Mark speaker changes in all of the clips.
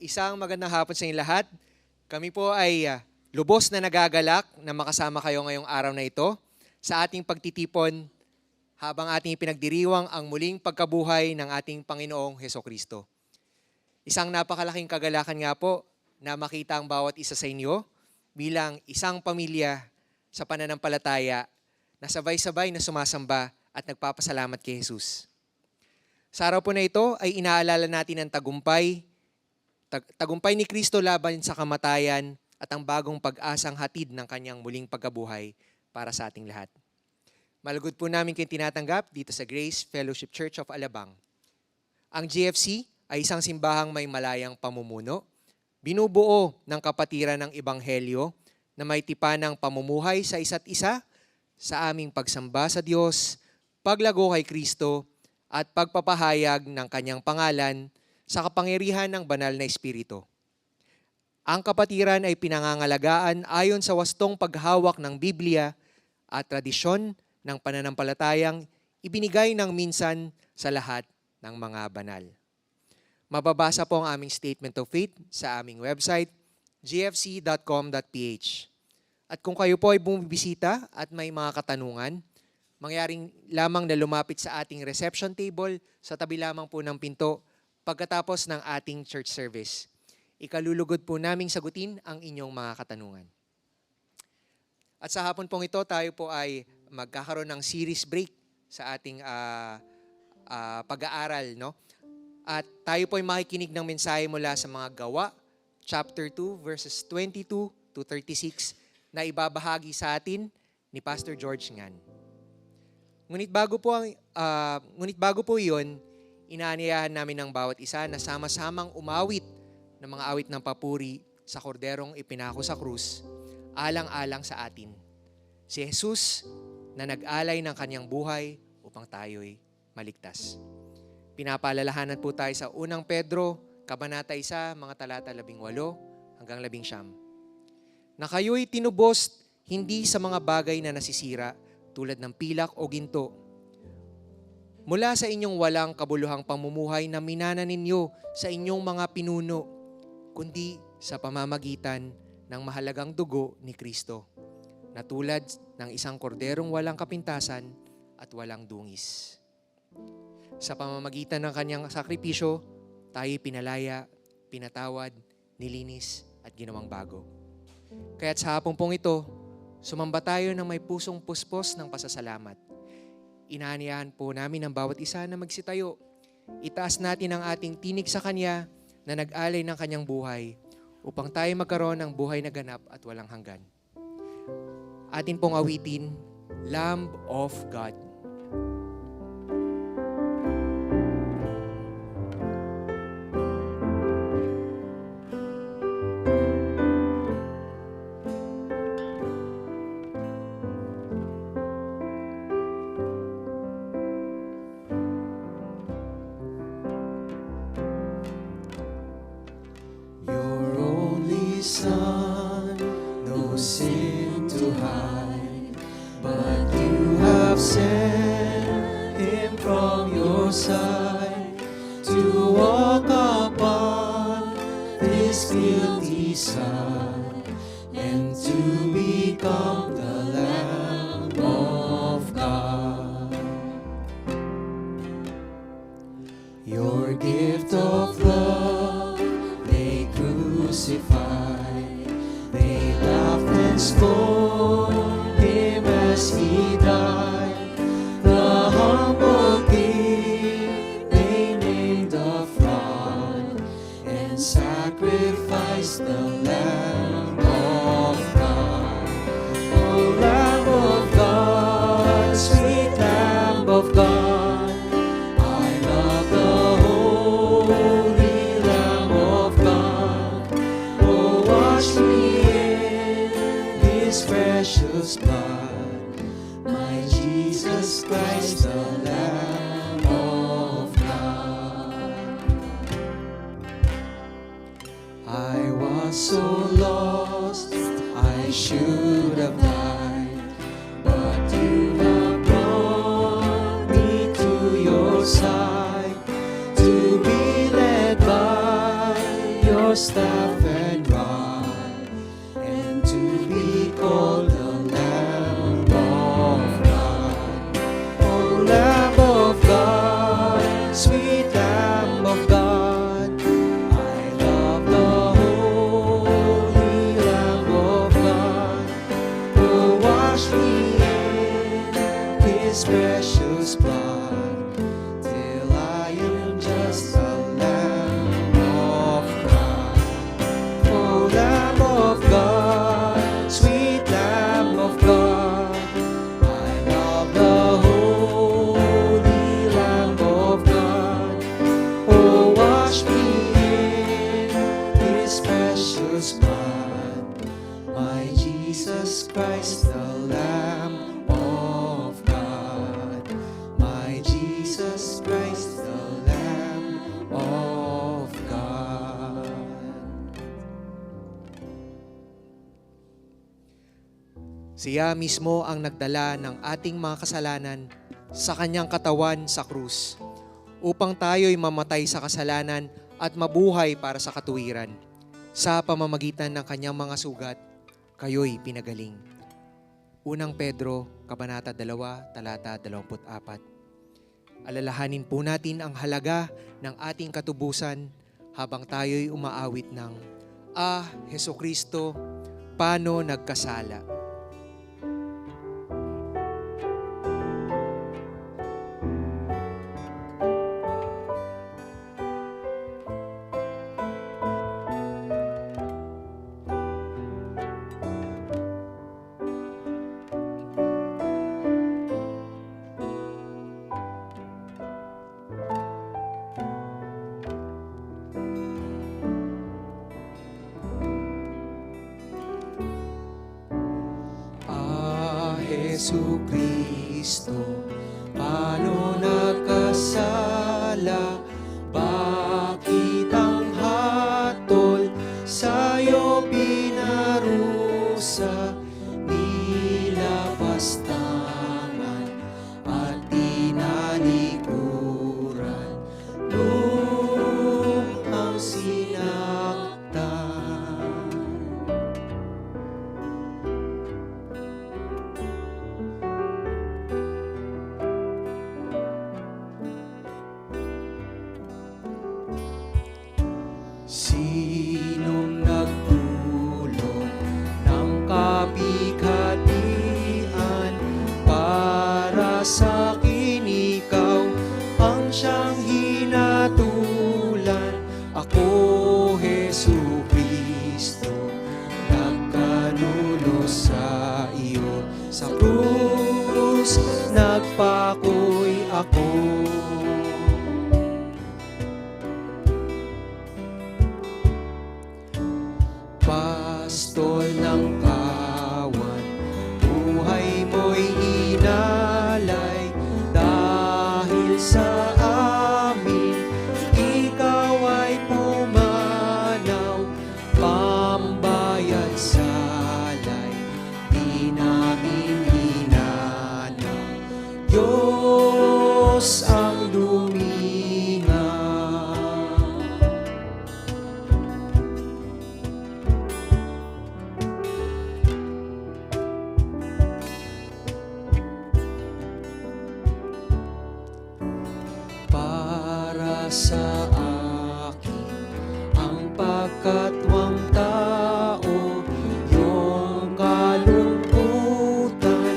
Speaker 1: Isang magandang hapon sa inyong lahat. Kami po ay lubos na nagagalak na makasama kayo ngayong araw na ito sa ating pagtitipon habang ating pinagdiriwang ang muling pagkabuhay ng ating Panginoong Hesukristo. Isang napakalaking kagalakan nga po na makita ang bawat isa sa inyo bilang isang pamilya sa pananampalataya na sabay-sabay na sumasamba at nagpapasalamat kay Jesus. Sa araw po na ito ay inaalala natin ang tagumpay ni Kristo laban sa kamatayan at ang bagong pag-asang hatid ng kanyang muling pagkabuhay para sa ating lahat. Malugod po namin kayong tinatanggap dito sa Grace Fellowship Church of Alabang. Ang GFC ay isang simbahang may malayang pamumuno, binubuo ng kapatiran ng Ebanghelyo na may tipan ng pamumuhay sa isa't isa, sa aming pagsamba sa Diyos, paglago kay Kristo, at pagpapahayag ng kanyang pangalan sa kapangyarihan ng banal na Espiritu. Ang kapatiran ay pinangangalagaan ayon sa wastong paghawak ng Biblia at tradisyon ng pananampalatayang ibinigay ng minsan sa lahat ng mga banal. Mababasa po ang aming statement of faith sa aming website, gfc.com.ph. At kung kayo po ay bumibisita at may mga katanungan, mangyaring lamang na lumapit sa ating reception table sa tabi lamang po ng pinto pagkatapos ng ating church service. Ikalulugod po naming sagutin ang inyong mga katanungan. At sa hapon pong ito, tayo po ay magkakaroon ng series break sa ating pag-aaral. No? At tayo po ay makikinig ng mensahe mula sa mga Gawa, chapter 2, verses 22 to 36, na ibabahagi sa atin ni Pastor George Ngan. Ngunit bago po iyon, inaanyayahan namin ng bawat isa na sama-samang umawit ng mga awit ng papuri sa korderong ipinako sa krus, alang-alang sa atin. Si Jesus na nag-alay ng kanyang buhay upang tayo'y maligtas. Pinapaalalahanan po tayo sa unang Pedro, Kabanata 1, mga talata 18 hanggang 19. Na kayo'y tinubos hindi sa mga bagay na nasisira tulad ng pilak o ginto, mula sa inyong walang kabuluhang pamumuhay na minana ninyo sa inyong mga pinuno, kundi sa pamamagitan ng mahalagang dugo ni Kristo, na tulad ng isang korderong walang kapintasan at walang dungis. Sa pamamagitan ng kanyang sakripisyo, tayo pinalaya, pinatawad, nilinis at ginawang bago. Kaya't sa hapong pong ito, sumamba tayo ng may pusong puspos ng pasasalamat. Inaanyayahan po namin ang bawat isa na magsitayo. Itaas natin ang ating tinig sa Kanya na nag-alay ng Kanyang buhay upang tayo magkaroon ng buhay na ganap at walang hanggan. Atin pong awitin, Lamb of God.
Speaker 2: Son, no sin to hide, but you have sent him from your side to walk upon this guilty side and to become the Lamb of God. Your gift of love they crucified. They laughed and scorned him as he died. The humble king they named a fraud and sacrificed the Lamb of God. O Lamb of God, sweet Lamb of God, I love the holy Lamb of God. Oh, wash me precious blood, my Jesus Christ, the Lamb of God. I was so lost, I should have died, but you have brought me to your side to be led by your staff and rod, and to be called the Lamb of God. O Lamb of God, sweet Lamb of God, I love the holy Lamb of God, who washed me in His precious blood, till I am just a Lamb of God. O Lamb of God, sweet Lamb of God, I love the holy Lamb of God, who washed me in His precious blood, my Jesus Christ, the Lamb of God, my Jesus Christ, the Lamb of God.
Speaker 1: Siya mismo ang nagdala ng ating mga kasalanan sa kanyang katawan sa krus, upang tayo'y mamatay sa kasalanan at mabuhay para sa katuwiran. Sa pamamagitan ng kanyang mga sugat, kayo'y pinagaling. Unang Pedro, Kabanata 2, Talata 24. Alalahanin po natin ang halaga ng ating katubusan habang tayo'y umaawit ng Hesukristo, paano nagkasala?
Speaker 2: Jesucristo, paano nagkasala? Bakit ang hatol sa'yo pinarusa? Nilapastangan at tinalikuran, lubhang sinaktan. Sinong nagdulot ng kapighatian? Para sa'kin ikaw ang siyang hinatulan. Ako, Jesucristo, nagkanulos sa iyo. Sa krus, nagpakoy ako. Pastol ng kawan, buhay mo'y inalay. Dahil sa amin, ikaw ay pumanaw. Pambayad salay, di namin hinanaw. Diyos ang lumingaw. Para sa akin ang pagkatwang tao, yung kalungkutan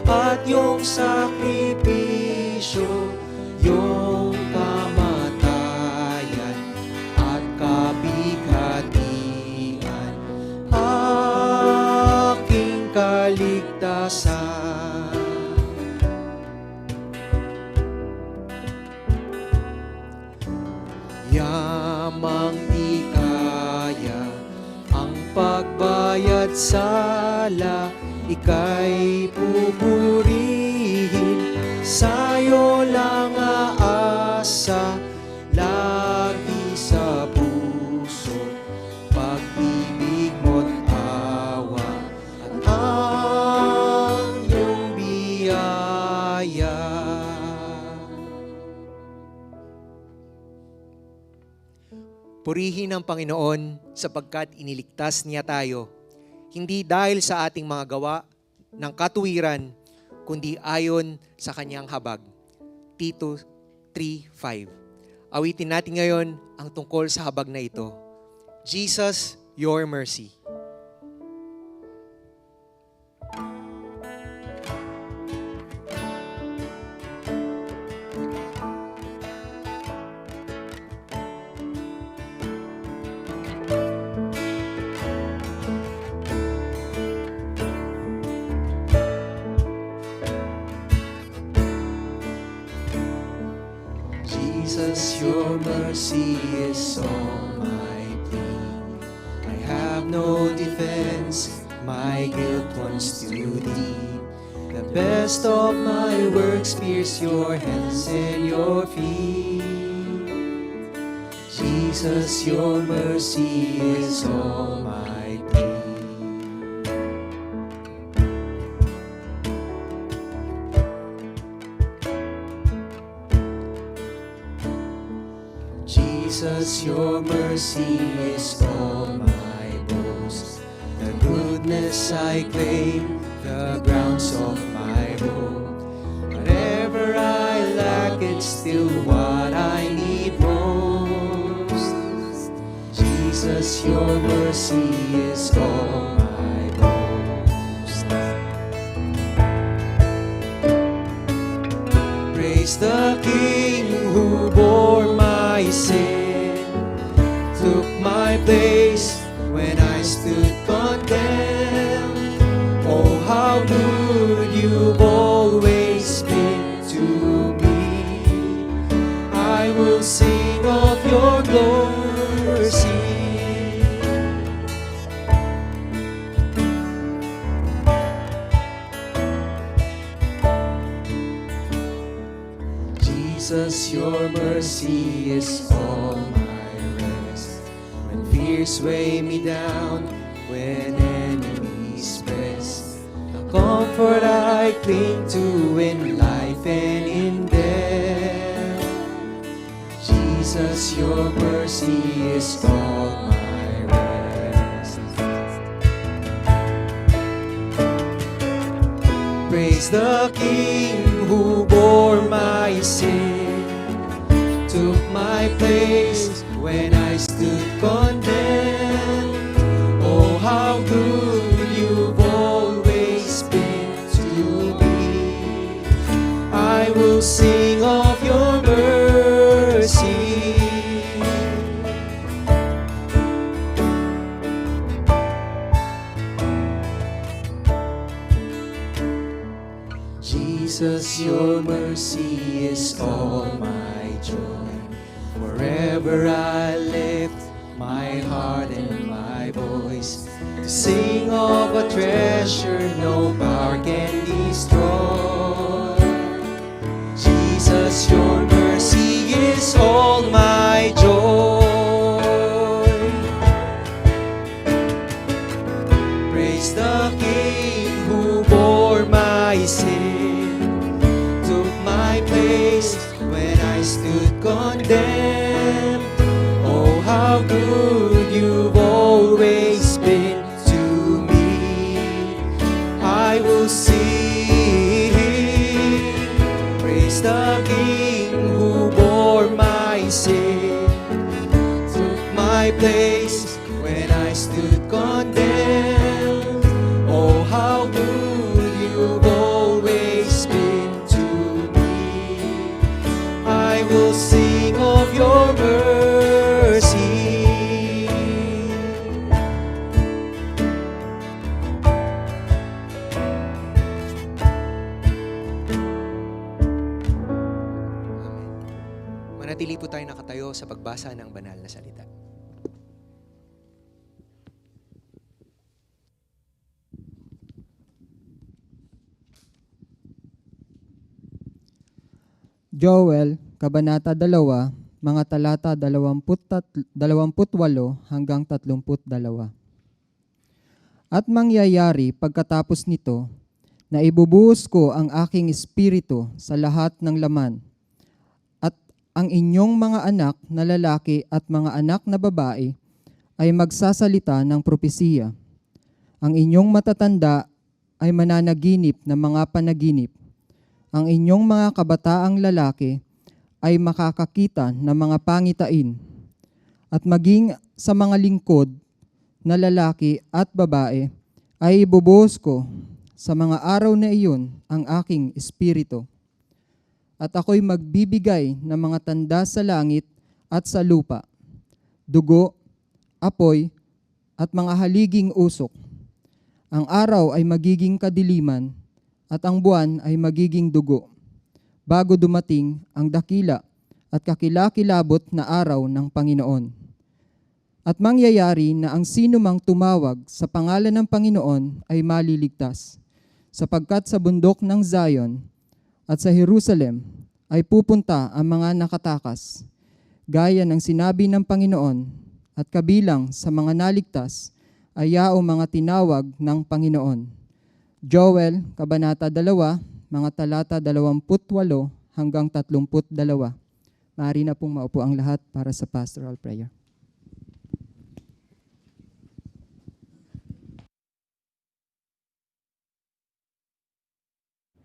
Speaker 2: at yung sakripisyo, yung kamatayan at kapighatian, aking kaligtasan. Yamang di kaya ang pagbayad sala, ika'y pupurihin, sa'yo lang aasa, lagi sa puso, pag-ibig mo't awa, at ang iyong biyaya.
Speaker 1: Purihin ang Panginoon sapagkat iniligtas niya tayo, hindi dahil sa ating mga gawa ng katuwiran, kundi ayon sa kanyang habag. Tito 3:5. Awitin natin ngayon ang tungkol sa habag na ito. Jesus, your mercy.
Speaker 2: Jesus, your mercy is all my plea. I have no defense, my guilt runs too deep. The best of my works pierce your hands and your feet. Jesus, your mercy is all my plea. Jesus, your mercy is all my boast. The goodness I claim, the grounds of my hope. Whatever I lack, it's still what I need most. Jesus, your mercy is all my boast. Praise the King who bore my sin, took my place when I stood condemned. Oh, how good you've always been to me. I will sing of your mercy. Jesus, your mercy is all my rest. When fears weigh me down, when enemies press, the comfort I cling to in life and in death. Jesus, your mercy is all my rest. Praise the King who bore my sin, took my place when I stood condemned. Oh, how good you've always been to me. I will sing of your mercy. Jesus, your mercy is all my joy. Forever I lift my heart and my voice to sing of a treasure no power can destroy. Jesus, your mercy is all my joy. Praise the King who bore my sin, took my place when I stood condemned. Oh, how good you've always been to me. I will sing. Praise the King who bore my sin, took my place when I stood condemned. Oh, how good you've always been to me. I will sing of your mercy.
Speaker 1: Manatili po tayo nakatayo sa pagbasa ng banal na salita.
Speaker 3: Joel, Kabanata 2, mga talata 28 hanggang 32. At mangyayari pagkatapos nito, na ibubuhos ko ang aking espiritu sa lahat ng laman, at ang inyong mga anak na lalaki at mga anak na babae ay magsasalita ng propesiya. Ang inyong matatanda ay mananaginip ng mga panaginip. Ang inyong mga kabataang lalaki ay makakakita ng mga pangitain. At maging sa mga lingkod na lalaki at babae ay ibubuhos ko sa mga araw na iyon ang aking espiritu. At ako'y magbibigay ng mga tanda sa langit at sa lupa, dugo, apoy, at mga haliging usok. Ang araw ay magiging kadiliman at ang buwan ay magiging dugo, bago dumating ang dakila at kakilakilabot na araw ng Panginoon. At mangyayari na ang sino mang tumawag sa pangalan ng Panginoon ay maliligtas, sapagkat sa bundok ng Zion at sa Jerusalem ay pupunta ang mga nakatakas, gaya ng sinabi ng Panginoon, at kabilang sa mga naligtas ay yao mga tinawag ng Panginoon. Joel, Kabanata 2, mga talata 28 hanggang 32. Maaari na pong maupo ang lahat para sa pastoral prayer.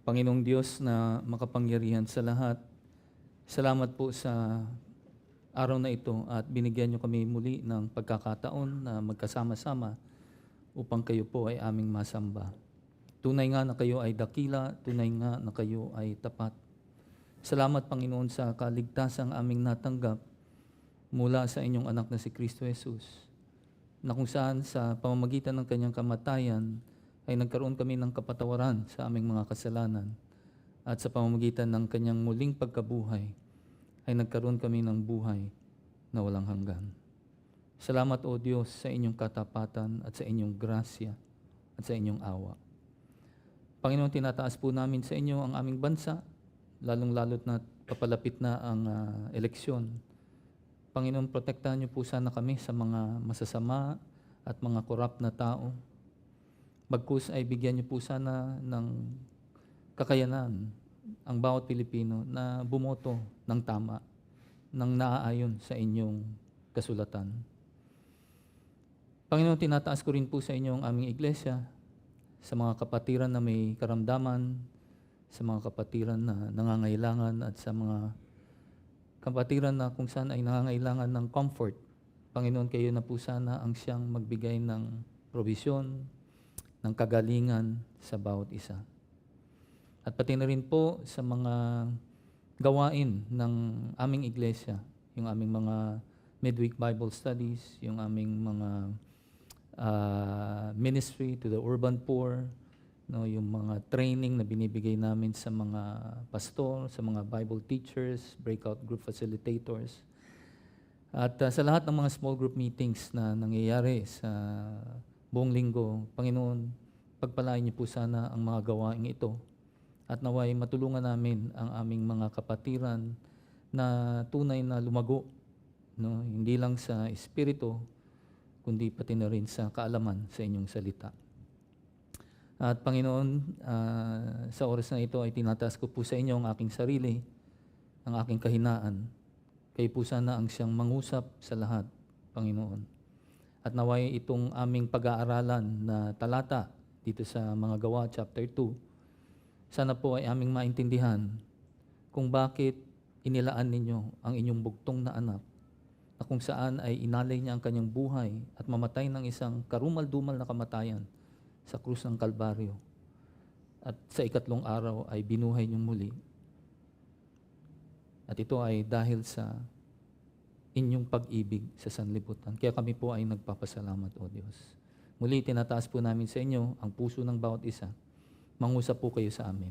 Speaker 4: Panginoong Diyos na makapangyarihan sa lahat, salamat po sa araw na ito at binigyan niyo kami muli ng pagkakataon na magkasama-sama upang kayo po ay aming masamba. Tunay nga na kayo ay dakila, tunay nga na kayo ay tapat. Salamat Panginoon sa kaligtasang aming natanggap mula sa inyong anak na si Kristo Jesus, na kung saan sa pamamagitan ng kanyang kamatayan ay nagkaroon kami ng kapatawaran sa aming mga kasalanan, at sa pamamagitan ng kanyang muling pagkabuhay ay nagkaroon kami ng buhay na walang hanggan. Salamat o Diyos sa inyong katapatan at sa inyong grasya at sa inyong awa. Panginoon, tinataas po namin sa inyo ang aming bansa, lalong-lalot na papalapit na ang eleksyon. Panginoon, protektahan niyo po sana kami sa mga masasama at mga korap na tao. Bagkus ay bigyan niyo po sana ng kakayanan ang bawat Pilipino na bumoto ng tama, ng naaayon sa inyong kasulatan. Panginoon, tinataas ko rin po sa inyo ang aming iglesia, sa mga kapatiran na may karamdaman, sa mga kapatiran na nangangailangan, at sa mga kapatiran na kung saan ay nangangailangan ng comfort. Panginoon, kayo na po sana ang siyang magbigay ng probisyon, ng kagalingan sa bawat isa. At pati na rin po sa mga gawain ng aming iglesia, yung aming mga midweek Bible studies, yung aming mga ministry to the urban poor, no, yung mga training na binibigay namin sa mga pastor, sa mga Bible teachers, breakout group facilitators, at sa lahat ng mga small group meetings na nangyayari sa buong linggo. Panginoon, pagpalain niyo po sana ang mga gawain ito at naway matulungan namin ang aming mga kapatiran na tunay na lumago, no? Hindi lang sa espiritu, kundi pati na rin sa kaalaman sa inyong salita. At Panginoon, sa oras na ito ay tinataas ko po sa inyo ang aking sarili, ang aking kahinaan. Kayo po sana ang siyang mangusap sa lahat, Panginoon. At naway itong aming pag-aaralan na talata dito sa mga Gawa, chapter 2, sana po ay aming maintindihan kung bakit inilaan ninyo ang inyong bugtong na anak, na kung saan ay inalay niya ang kanyang buhay at mamatay ng isang karumal-dumal na kamatayan sa krus ng Kalbaryo. At sa ikatlong araw ay binuhay niyong muli. At ito ay dahil sa inyong pag-ibig sa sanlibutan. Kaya kami po ay nagpapasalamat, O Diyos. Muli, tinataas po namin sa inyo ang puso ng bawat isa. Mangusap po kayo sa amin.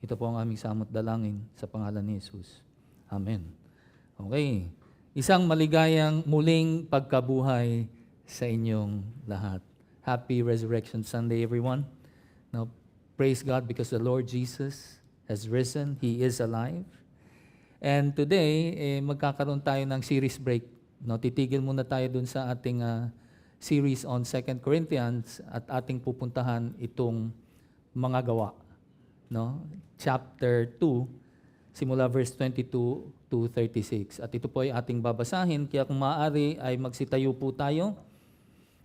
Speaker 4: Ito po ang aming samot dalangin sa pangalan ni Jesus. Amen. Okay. Isang maligayang muling pagkabuhay sa inyong lahat. Happy Resurrection Sunday, everyone. Now, praise God because the Lord Jesus has risen. He is alive. And today, magkakaroon tayo ng series break. No, titigil muna tayo dun sa ating series on 2 Corinthians at ating pupuntahan itong mga gawa. No? Chapter 2. simula verse 22 to 36. At ito po ay ating babasahin, kaya kung maaari ay magsitayo po tayo.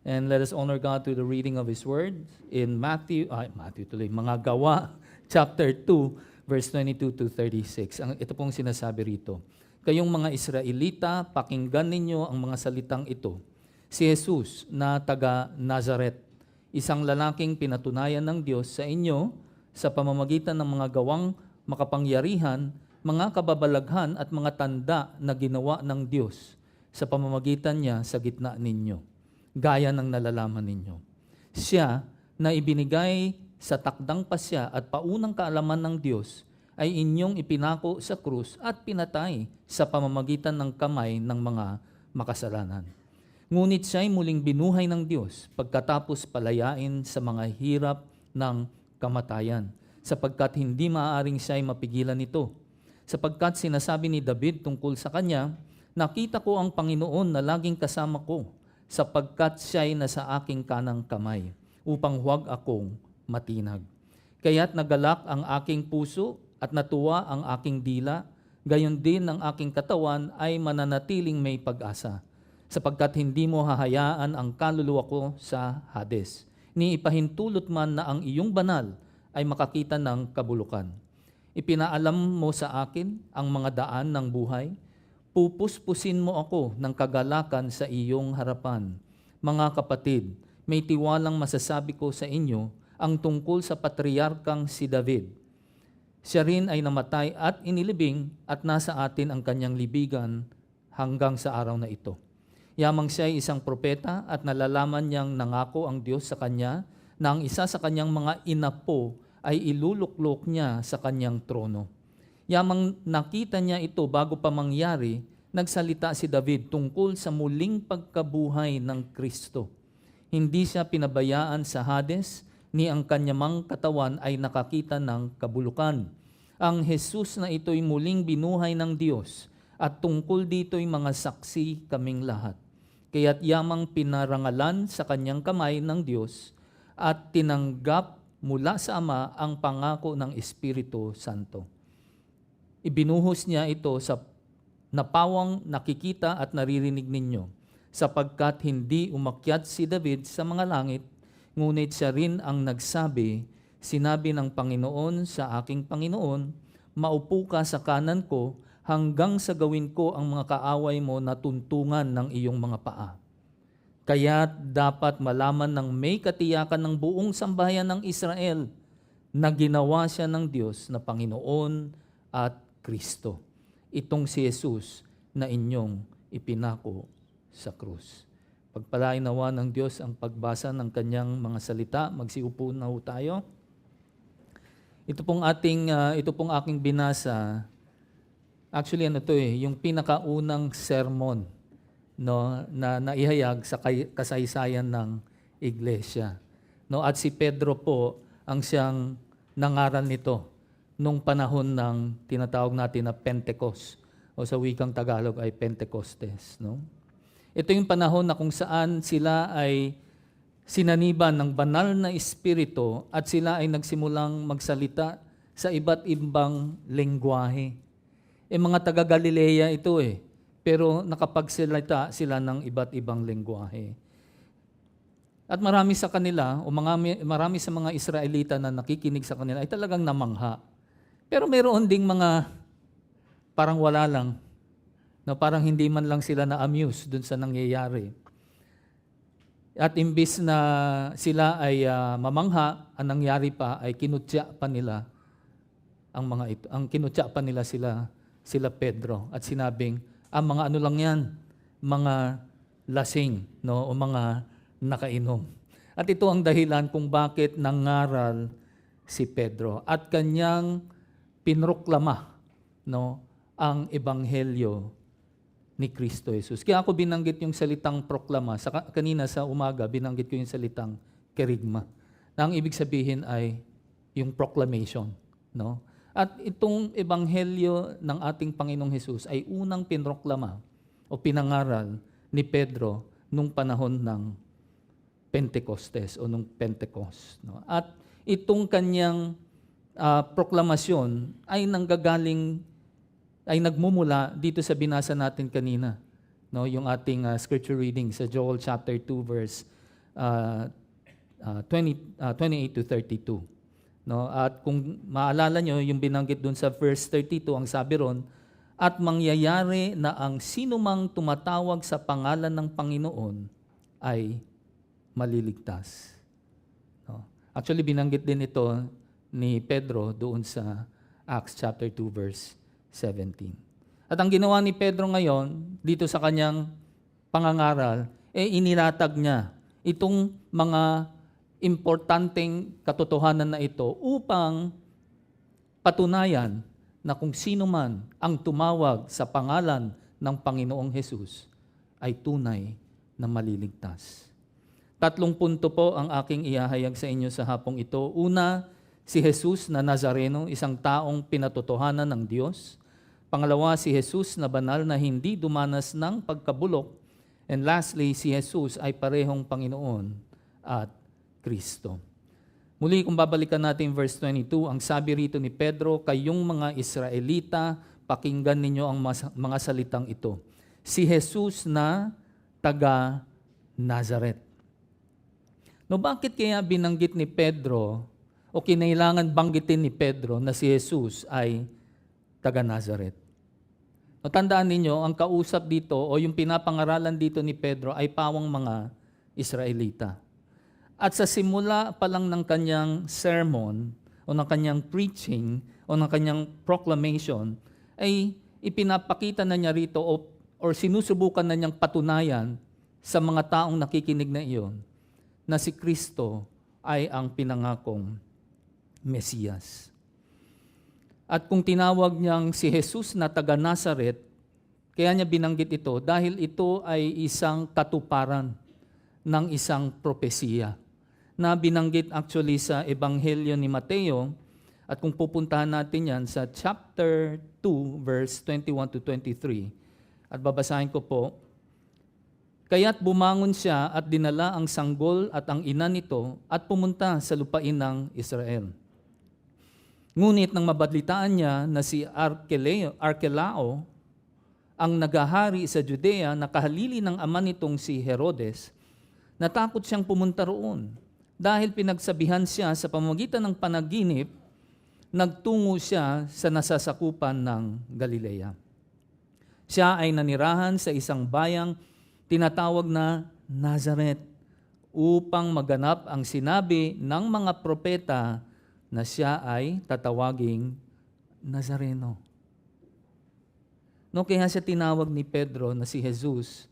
Speaker 4: And let us honor God through the reading of His Word in mga Gawa, chapter 2, verse 22 to 36. Ito pong sinasabi rito. Kayong mga Israelita, pakinggan ninyo ang mga salitang ito. Si Jesus na taga Nazaret, isang lalaking pinatunayan ng Diyos sa inyo sa pamamagitan ng mga gawang makapangyarihan, mga kababalaghan at mga tanda na ginawa ng Diyos sa pamamagitan niya sa gitna ninyo, gaya ng nalalaman ninyo. Siya na ibinigay sa takdang pasya at paunang kaalaman ng Diyos ay inyong ipinako sa krus at pinatay sa pamamagitan ng kamay ng mga makasalanan. Ngunit siya ay muling binuhay ng Diyos pagkatapos palayain sa mga hirap ng kamatayan, sapagkat hindi maaaring siya ay mapigilan nito. Sapagkat sinasabi ni David tungkol sa kanya, nakita ko ang Panginoon na laging kasama ko, sapagkat siya ay nasa aking kanang kamay, upang huwag akong matinag. Kaya't nagalak ang aking puso at natuwa ang aking dila, gayon din ang aking katawan ay mananatiling may pag-asa, sapagkat hindi mo hahayaan ang kaluluwa ko sa Hades, ni ipahintulot man na ang iyong banal ay makakita ng kabulukan. Ipinaalam mo sa akin ang mga daan ng buhay. Pupuspusin mo ako ng kagalakan sa iyong harapan. Mga kapatid, may tiwalang masasabi ko sa inyo ang tungkol sa patriarkang si David. Siya rin ay namatay at inilibing at nasa atin ang kanyang libigan hanggang sa araw na ito. Yamang siya ay isang propeta at nalalaman niyang nangako ang Diyos sa kanya na ang isa sa kanyang mga inapo ay iluluklok niya sa kanyang trono. Yamang nakita niya ito bago pa mangyari, nagsalita si David tungkol sa muling pagkabuhay ng Kristo. Hindi siya pinabayaan sa Hades, ni ang kanyang katawan ay nakakita ng kabulukan. Ang Jesus na ito'y muling binuhay ng Diyos, at tungkol dito'y mga saksi kaming lahat. Kaya't yamang pinarangalan sa kanyang kamay ng Diyos at tinanggap mula sa Ama ang pangako ng Espiritu Santo. Ibinuhos niya ito sa napawang nakikita at naririnig ninyo, sapagkat hindi umakyat si David sa mga langit, ngunit siya rin ang nagsabi, sinabi ng Panginoon sa aking Panginoon, maupo ka sa kanan ko hanggang sa gawin ko ang mga kaaway mo na tuntungan ng iyong mga paa. Kaya dapat malaman ng may katiyakan ng buong sambahayan ng Israel na ginawa siya ng Diyos na Panginoon at Kristo. Itong si Jesus na inyong ipinako sa krus. Pagpalain nawa ng Diyos ang pagbasa ng kanyang mga salita. Magsiupo na ho tayo. Ito pong aking binasa. Actually yung pinakaunang sermon na naihayag sa kasaysayan ng iglesia. At si Pedro po ang siyang nangaral nito nung panahon ng tinatawag natin na Pentecost o sa wikang Tagalog ay Pentecostes. Ito yung panahon na kung saan sila ay sinaniban ng banal na espiritu at sila ay nagsimulang magsalita sa iba't ibang lengguwahe. Mga taga-Galilea ito pero nakapagsalita sila ng iba't ibang lengguwahe. At marami sa kanila, o marami sa mga Israelita na nakikinig sa kanila ay talagang namangha. Pero mayroon ding mga parang wala lang, na parang hindi man lang sila na-amuse dun sa nangyayari. At imbis na sila ay mamangha, ang nangyari pa ay kinutya pa nila ang mga ito. Ang kinutya pa nila sila Pedro at sinabing, mga ano lang yan, mga lasing, o mga nakainom. At ito ang dahilan kung bakit nangaral si Pedro at kanyang pinroklama ang ebanghelyo ni Kristo Jesus. Kaya ako binanggit yung salitang proklama. Kanina sa umaga, binanggit ko yung salitang kerigma. Na ang ibig sabihin ay yung proclamation. At itong ebanghelyo ng ating Panginoong Hesus ay unang pinroklama o pinangaral ni Pedro nung panahon ng Pentecostes o nung Pentecost. At itong kanyang proklamasyon ay nanggagaling ay nagmumula dito sa binasa natin kanina. No, yung ating scripture reading sa Joel chapter 2 verse 28 to 32. No, at kung maalala nyo, yung binanggit dun sa verse 32, ang sabi ron, at mangyayari na ang sinumang tumatawag sa pangalan ng Panginoon ay maliligtas. No. Actually, binanggit din ito ni Pedro doon sa Acts chapter 2 verse 17. At ang ginawa ni Pedro ngayon, dito sa kanyang pangangaral, inilatag niya itong mga importanteng katotohanan na ito upang patunayan na kung sino man ang tumawag sa pangalan ng Panginoong Hesus ay tunay na maliligtas. 3 punto po ang aking ihahayag sa inyo sa hapong ito. Una, si Jesus na Nazareno, isang taong pinatotohanan ng Diyos. Pangalawa, si Jesus na banal na hindi dumanas ng pagkabulok. And lastly, si Jesus ay parehong Panginoon at Kristo. Muli, kung babalikan natin verse 22, ang sabi rito ni Pedro, kayong mga Israelita, pakinggan ninyo ang mga salitang ito. Si Jesus na taga Nazaret. No, bakit kaya binanggit ni Pedro o kinailangan banggitin ni Pedro na si Jesus ay taga Nazaret? No, tandaan ninyo, ang kausap dito o yung pinapangaralan dito ni Pedro ay pawang mga Israelita. At sa simula pa lang ng kanyang sermon o ng kanyang preaching o ng kanyang proclamation ay ipinapakita na niya rito or sinusubukan na niyang patunayan sa mga taong nakikinig na iyon na si Kristo ay ang pinangakong Mesiyas. At kung tinawag niyang si Jesus na taga Nazaret, kaya niya binanggit ito dahil ito ay isang katuparan ng isang propesiya na binanggit actually sa Ebanghelyo ni Mateo. At kung pupuntahan natin yan sa chapter 2, verse 21 to 23, at babasahin ko po, kaya't bumangon siya at dinala ang sanggol at ang ina nito at pumunta sa lupain ng Israel. Ngunit nang mabadlitaan niya na si Arkelao ang nagahari sa Judea na kahalili ng ama nitong si Herodes, natakot siyang pumunta roon. Dahil pinagsabihan siya sa pamamagitan ng panaginip, nagtungo siya sa nasasakupan ng Galilea. Siya ay nanirahan sa isang bayang tinatawag na Nazaret upang maganap ang sinabi ng mga propeta na siya ay tatawaging Nazareno. No, kaya siya tinawag ni Pedro na si Jesus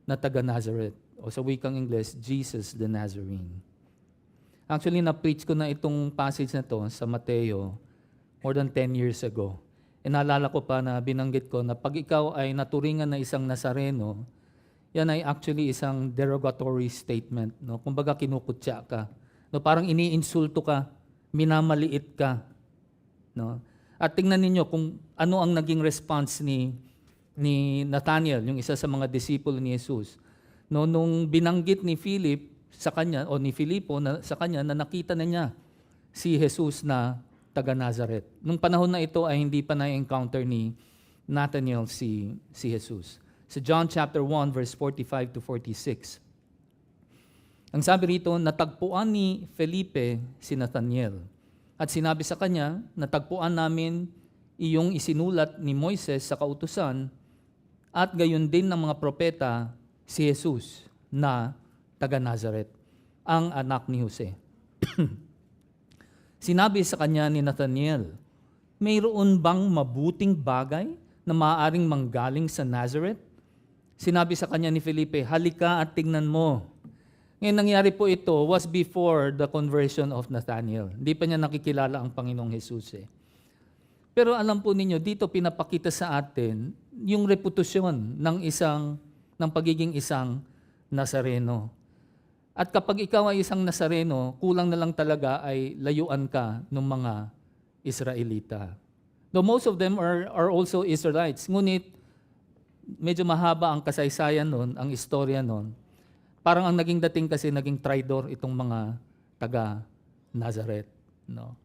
Speaker 4: na taga Nazareth o sa wikang Ingles, Jesus the Nazarene. Actually, na-preach ko na itong passage na to sa Mateo more than 10 years ago. E naalala ko pa na binanggit ko na pag ikaw ay naturingan na isang Nazareno, yan ay actually isang derogatory statement. No? Kumbaga kinukutya ka. No? Parang iniinsulto ka, minamaliit ka. No? At tingnan ninyo kung ano ang naging response ni Nathanael, yung isa sa mga disipulo ni Jesus. No, nung binanggit ni Philip sa kanya o ni Filipo sa kanya na nakita na niya si Jesus na taga Nazaret. Nung panahon na ito ay hindi pa na-encounter ni Nathanael si Jesus. Sa John chapter 1 verse 45 to 46. Ang sabi rito, natagpuan ni Felipe si Nathanael at sinabi sa kanya, natagpuan namin iyong isinulat ni Moises sa kautusan at gayon din ng mga propeta si Jesus na taga Nazaret, ang anak ni Jose. Sinabi sa kanya ni Nathanael, mayroon bang mabuting bagay na maaaring manggaling sa Nazareth? Sinabi sa kanya ni Felipe, halika at tingnan mo. Ngayon nangyari po ito was before the conversion of Nathanael. Hindi pa niya nakikilala ang Panginoong Jesus. Pero alam po ninyo, dito pinapakita sa atin yung reputasyon ng pagiging isang Nazareno. At kapag ikaw ay isang Nazareno, kulang na lang talaga ay layuan ka ng mga Israelita. Though most of them are also Israelites. Ngunit, medyo mahaba ang kasaysayan nun, ang istorya nun. Parang ang naging dating kasi naging traidor itong mga taga Nazareth. No?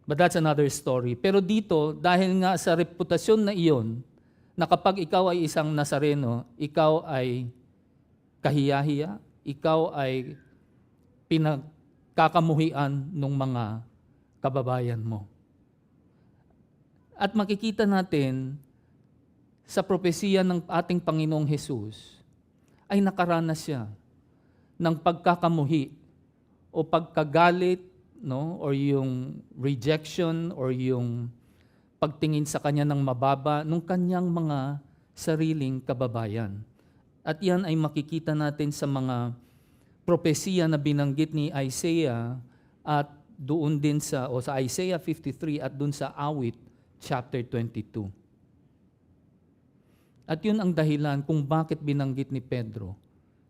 Speaker 4: But that's another story. Pero dito, dahil nga sa reputasyon na iyon, na kapag ikaw ay isang Nazareno, ikaw ay kahiya-hiya, ikaw ay pinagkakamuhian ng mga kababayan mo. At makikita natin sa propesiya ng ating Panginoong Hesus ay nakaranas siya ng pagkakamuhi o pagkagalit, no, or yung rejection or yung pagtingin sa kanya ng mababa nung kanyang mga sariling kababayan. At yan ay makikita natin sa mga propesiya na binanggit ni Isaiah at doon din sa Isaiah 53 at doon sa Awit chapter 22. At yun ang dahilan kung bakit binanggit ni Pedro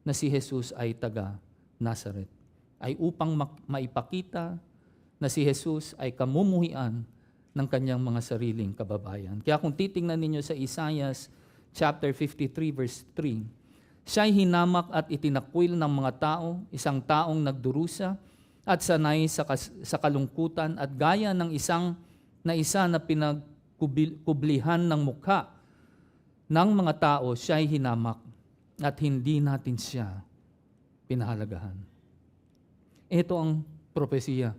Speaker 4: na si Jesus ay taga Nazareth. Ay upang maipakita na si Jesus ay kamumuhian ng kanyang mga sariling kababayan. Kaya kung titingnan ninyo sa Isaiah chapter 53 verse 3, siya'y hinamak at itinakwil ng mga tao, isang taong nagdurusa at sanay sa kalungkutan at gaya ng isa na pinagkublihan ng mukha ng mga tao, siya'y hinamak at hindi natin siya pinahalagahan. Ito ang propesiya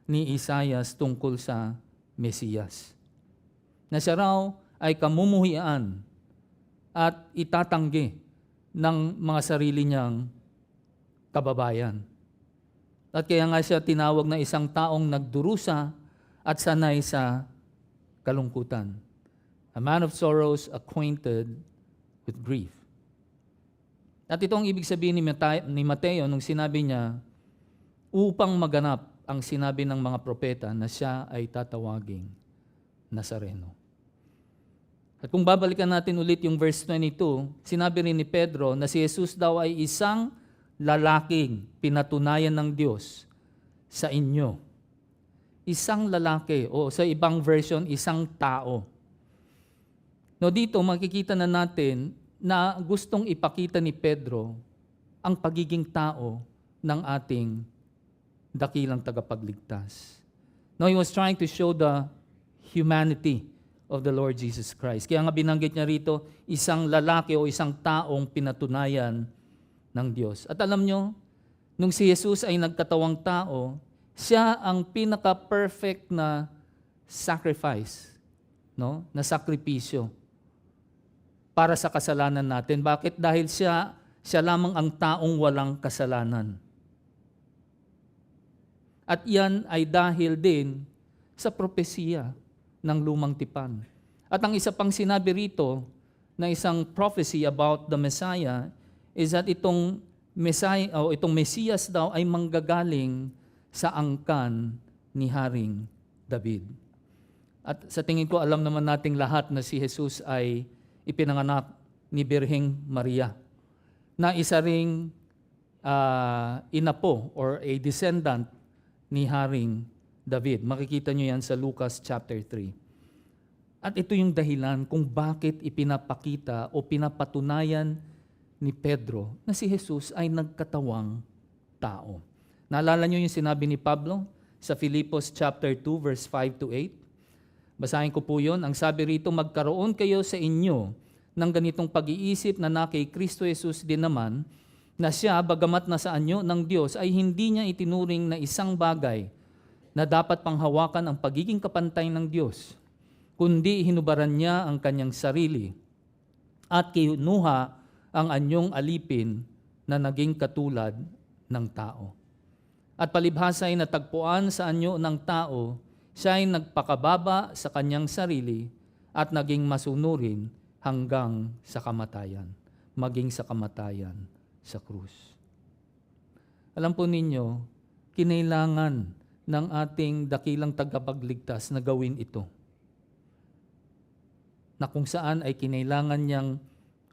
Speaker 4: ni Isaiah tungkol sa Mesiyas. Na siya raw ay kamumuhian at itatanggi ng mga sarili niyang kababayan. At kaya nga siya tinawag na isang taong nagdurusa at sanay sa kalungkutan. A man of sorrows, acquainted with grief. At ito ang ibig sabihin ni Mateo nung sinabi niya, upang maganap ang sinabi ng mga propeta na siya ay tatawaging Nazareno. At kung babalikan natin ulit yung verse 22, sinabi rin ni Pedro na si Jesus daw ay isang lalaking pinatunayan ng Diyos sa inyo. Isang lalaki, o sa ibang version, isang tao. No, dito makikita na natin na gustong ipakita ni Pedro ang pagiging tao ng ating dakilang tagapagligtas. No, he was trying to show the humanity of the Lord Jesus Christ. Kaya nga binanggit niya rito, isang lalaki o isang taong pinatunayan ng Diyos. At alam nyo, nung si Jesus ay nagkatawang tao, siya ang pinaka-perfect na sacrifice, no? Na sakripisyo para sa kasalanan natin. Bakit? Dahil siya lamang ang taong walang kasalanan. At yan ay dahil din sa propesiya ng lumang tipan. At ang isa pang sinabi rito na isang prophecy about the Messiah is that itong Messiah o itong Mesiyas daw ay manggagaling sa angkan ni Haring David. At sa tingin ko alam naman nating lahat na si Jesus ay ipinanganak ni Birheng Maria na isa ring inapo or a descendant ni Haring David. Makikita nyo yan sa Lucas chapter 3. At ito yung dahilan kung bakit ipinapakita o pinapatunayan ni Pedro na si Jesus ay nagkatawang tao. Naalala nyo yung sinabi ni Pablo sa Filipos chapter 2 verse 5 to 8? Basahin ko po yun. Ang sabi rito, magkaroon kayo sa inyo ng ganitong pag-iisip na kay Kristo Jesus din naman, na siya, bagamat nasa anyo ng Diyos, ay hindi niya itinuring na isang bagay na dapat panghawakan ang pagiging kapantay ng Diyos, kundi hinubaran niya ang kanyang sarili at kinuha ang anyong alipin na naging katulad ng tao. At palibhasa ay natagpuan sa anyo ng tao, siya ay nagpakababa sa kanyang sarili at naging masunurin hanggang sa kamatayan, maging sa kamatayan sa krus. Alam po ninyo, kinailangan ng ating dakilang tagapagligtas na gawin ito. Na kung saan ay kinailangan niyang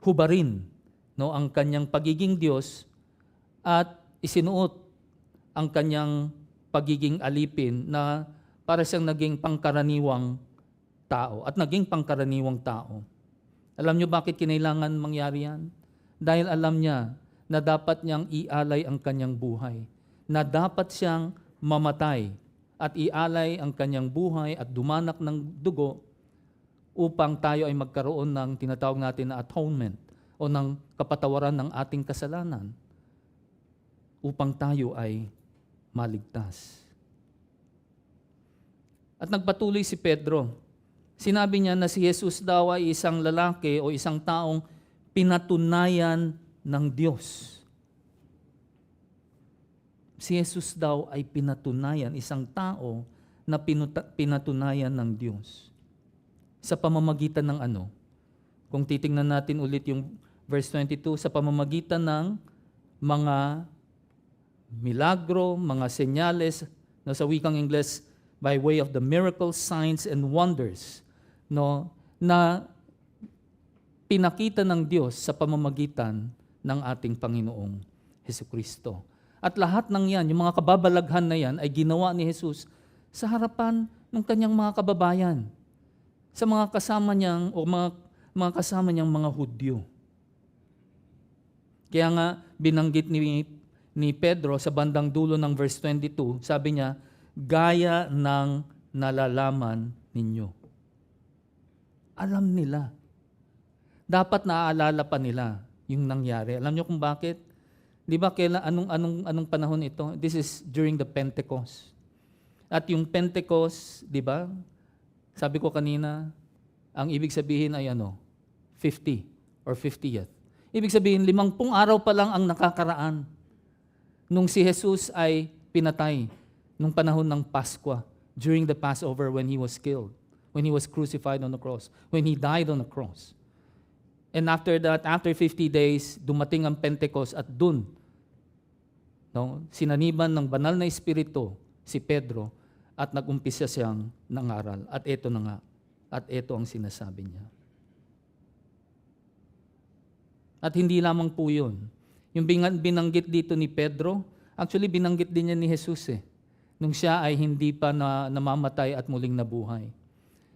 Speaker 4: hubarin, no, ang kanyang pagiging Diyos at isinuot ang kanyang pagiging alipin na para siyang naging pangkaraniwang tao at naging pangkaraniwang tao. Alam niyo bakit kinailangan mangyari yan? Dahil alam niya na dapat niyang ialay ang kanyang buhay, na dapat siyang mamatay at ialay ang kanyang buhay at dumanak ng dugo upang tayo ay magkaroon ng tinatawag natin na atonement o ng kapatawaran ng ating kasalanan upang tayo ay maligtas. At nagpatuloy si Pedro. Sinabi niya na si Jesus daw ay isang lalaki o isang taong pinatunayan ng Diyos. Si Jesus daw ay pinatunayan, isang tao na pinatunayan ng Diyos. Sa pamamagitan ng ano? Kung titingnan natin ulit yung verse 22, sa pamamagitan ng mga milagro, mga senyales, no, sa wikang Ingles, by way of the miracles, signs, and wonders, no, na pinakita ng Diyos sa pamamagitan ng ating Panginoong Hesukristo. At lahat ng yan, yung mga kababalaghan na yan, ay ginawa ni Jesus sa harapan ng kanyang mga kababayan, sa mga kasama niyang, o mga kasama niyang mga Hudyo. Kaya nga, binanggit ni Pedro sa bandang dulo ng verse 22, sabi niya, gaya ng nalalaman ninyo. Alam nila. Dapat naaalala pa nila yung nangyari. Alam niyo kung bakit? Di ba anong panahon ito? This is during the Pentecost. At yung Pentecost, di ba? Sabi ko kanina, ang ibig sabihin ay 50 or 50th. Ibig sabihin, 50 araw pa lang ang nakakaraan nung si Jesus ay pinatay nung panahon ng Paskwa, during the Passover when he was killed, when he was crucified on the cross, when he died on the cross. And after that, after 50 days, dumating ang Pentecost at dun, sinaniban ng banal na Espiritu si Pedro at nag-umpisa siyang nangaral. At ito na nga, at ito ang sinasabi niya. At hindi lamang po yun. Yung binanggit dito ni Pedro, actually binanggit din niya ni Jesus nung siya ay hindi pa namamatay at muling nabuhay.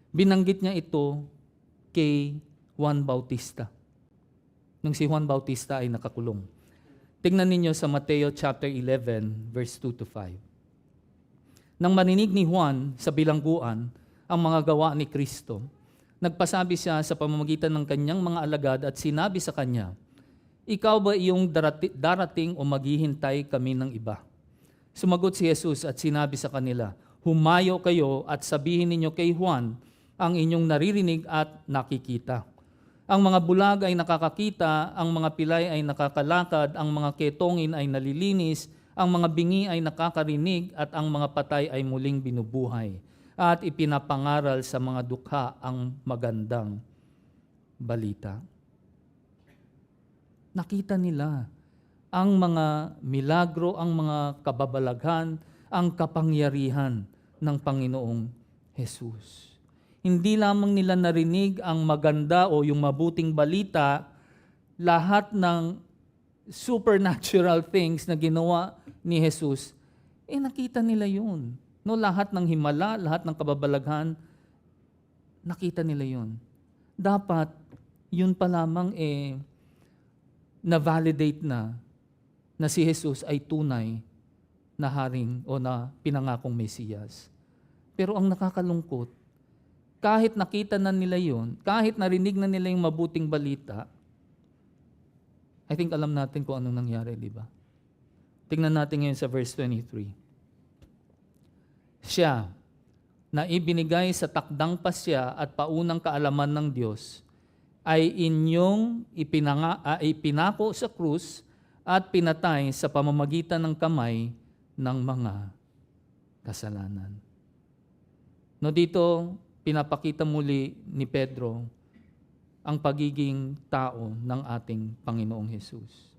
Speaker 4: Binanggit niya ito kay Juan Bautista, nung si Juan Bautista ay nakakulong. Tingnan ninyo sa Mateo chapter 11, verse 2 to 5. Nang maninig ni Juan sa bilangguan ang mga gawa ni Kristo, nagpasabi siya sa pamamagitan ng kanyang mga alagad at sinabi sa kanya, ikaw ba iyong darating o maghihintay kami ng iba? Sumagot si Jesus at sinabi sa kanila, humayo kayo at sabihin ninyo kay Juan ang inyong naririnig at nakikita. Ang mga bulag ay nakakakita, ang mga pilay ay nakakalakad, ang mga ketongin ay nalilinis, ang mga bingi ay nakakarinig, at ang mga patay ay muling binubuhay. At ipinapangaral sa mga dukha ang magandang balita. Nakita nila ang mga milagro, ang mga kababalaghan, ang kapangyarihan ng Panginoong Jesus. Hindi lamang nila narinig ang maganda o yung mabuting balita, lahat ng supernatural things na ginawa ni Jesus, nakita nila yun. No, lahat ng himala, lahat ng kababalaghan, nakita nila yun. Dapat, yun pa lamang na-validate na si Jesus ay tunay na haring o na pinangakong Mesiyas. Pero ang nakakalungkot, kahit nakita na nila yun, kahit narinig na nila yung mabuting balita, I think alam natin kung anong nangyari, di ba? Tingnan natin ngayon sa verse 23. Siya, na ibinigay sa takdang pasya at paunang kaalaman ng Diyos, ay inyong ipinako sa krus at pinatay sa pamamagitan ng kamay ng mga kasalanan. No, dito, pinapakita muli ni Pedro ang pagiging tao ng ating Panginoong Jesus.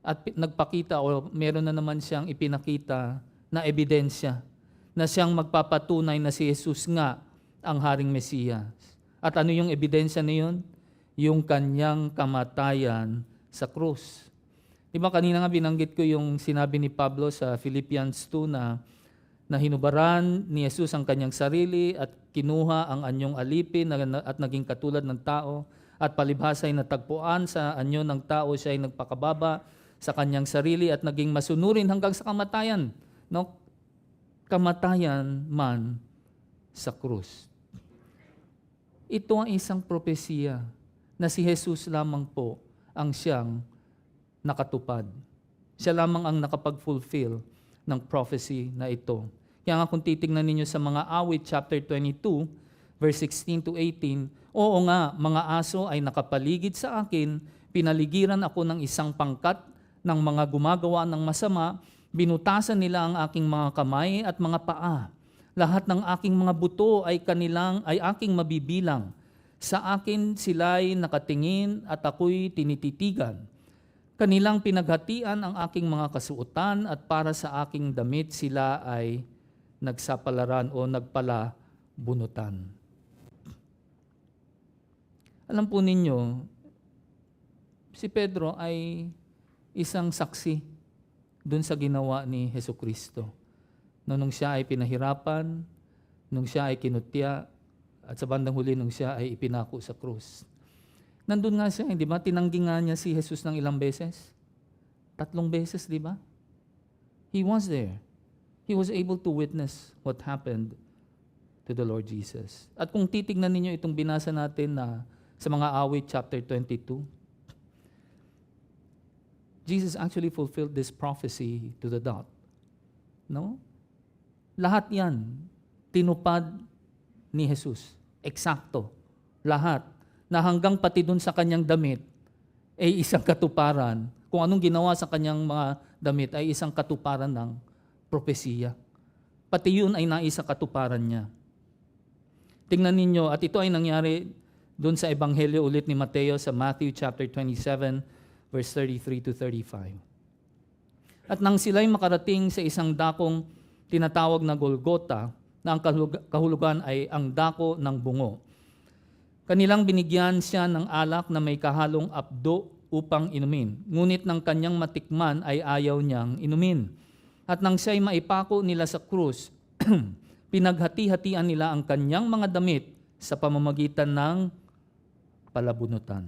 Speaker 4: At nagpakita o meron na naman siyang ipinakita na ebidensya na siyang magpapatunay na si Jesus nga ang Haring Mesiyas. At ano yung ebidensya na yun? Yung kanyang kamatayan sa krus. Diba kanina nga binanggit ko yung sinabi ni Pablo sa Philippians 2 na hinubaran ni Jesus ang kanyang sarili at kinuha ang anyong alipin at naging katulad ng tao at palibhasa ay natagpuan sa anyo ng tao, siya ay nagpakababa sa kanyang sarili at naging masunurin hanggang sa kamatayan. No? kamatayan man sa krus. Ito ang isang propesiya na si Jesus lamang po ang siyang nakatupad. Siya lamang ang nakapag-fulfill ng prophecy na ito. Kaya nga kung titignan ninyo sa mga awit chapter 22, verse 16 to 18, oo nga, mga aso ay nakapaligid sa akin, pinaligiran ako ng isang pangkat ng mga gumagawa ng masama, binutasan nila ang aking mga kamay at mga paa. Lahat ng aking mga buto ay aking mabibilang. Sa akin sila'y nakatingin at ako'y tinititigan. Kanilang pinaghatian ang aking mga kasuotan at para sa aking damit sila ay nagsapalaran o nagpalabunutan. Alam po ninyo, si Pedro ay isang saksi dun sa ginawa ni Hesukristo. Nung siya ay pinahirapan, nung siya ay kinutya, at sa bandang huli nung siya ay ipinako sa krus. Nandun nga siya, di ba? Tinanggi nga niya si Jesus ng ilang beses? 3 beses, di ba? He was there. He was able to witness what happened to the Lord Jesus. At kung titignan ninyo itong binasa natin na sa mga awit chapter 22, Jesus actually fulfilled this prophecy to the dot. No? Lahat yan, tinupad ni Jesus. Eksakto. Lahat. Na hanggang pati dun sa kanyang damit ay isang katuparan. Kung anong ginawa sa kanyang mga damit ay isang katuparan ng propesiya. Pati yun ay naisa katuparan niya. Tingnan ninyo, at ito ay nangyari dun sa Ebanghelyo ulit ni Mateo sa Matthew chapter 27, verse 33 to 35. At nang sila'y makarating sa isang dakong tinatawag na Golgota, na ang kahulugan ay ang dako ng bungo. Kanilang binigyan siya ng alak na may kahalong apdo upang inumin. Ngunit nang kanyang matikman ay ayaw niyang inumin. At nang siya'y maipako nila sa krus, pinaghati-hatian nila ang kanyang mga damit sa pamamagitan ng palabunutan.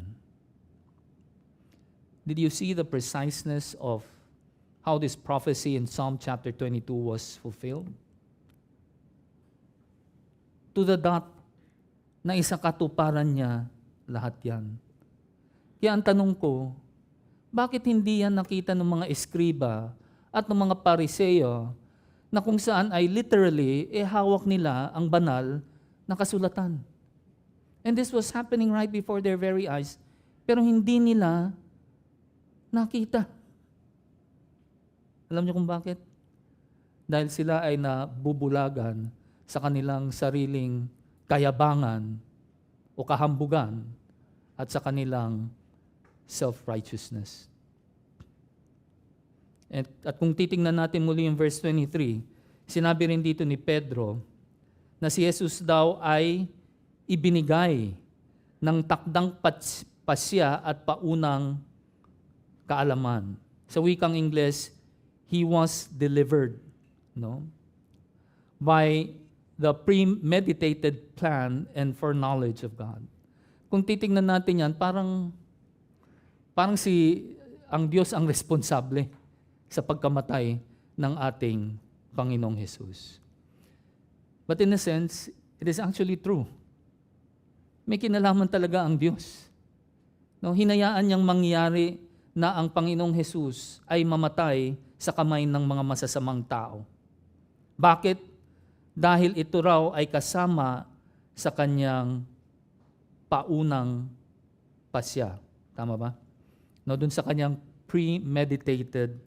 Speaker 4: Did you see the preciseness of how this prophecy in Psalm chapter 22 was fulfilled? To the dot, na isa katuparan niya lahat yan. Kaya ang tanong ko, bakit hindi yan nakita ng mga eskriba at ng mga pariseyo na kung saan ay literally hawak nila ang banal na kasulatan? And this was happening right before their very eyes, pero hindi nila nakita. Alam niyo kung bakit? Dahil sila ay nabubulagan sa kanilang sariling kayabangan o kahambugan at sa kanilang self-righteousness. At kung titingnan natin muli yung verse 23, sinabi rin dito ni Pedro na si Jesus daw ay ibinigay ng takdang pasya at paunang kaalaman. Sa wikang Ingles, he was delivered, no? By the premeditated plan and foreknowledge of God. Kung titingnan natin yan, parang ang Diyos ang responsable sa pagkamatay ng ating Panginoong Jesus. But in a sense, it is actually true. May kinalaman talaga ang Diyos. No, hinayaan niyang mangyari na ang Panginoong Jesus ay mamatay sa kamay ng mga masasamang tao. Bakit? Dahil ito raw ay kasama sa kanyang paunang pasya. Tama ba? No, dun sa kanyang premeditated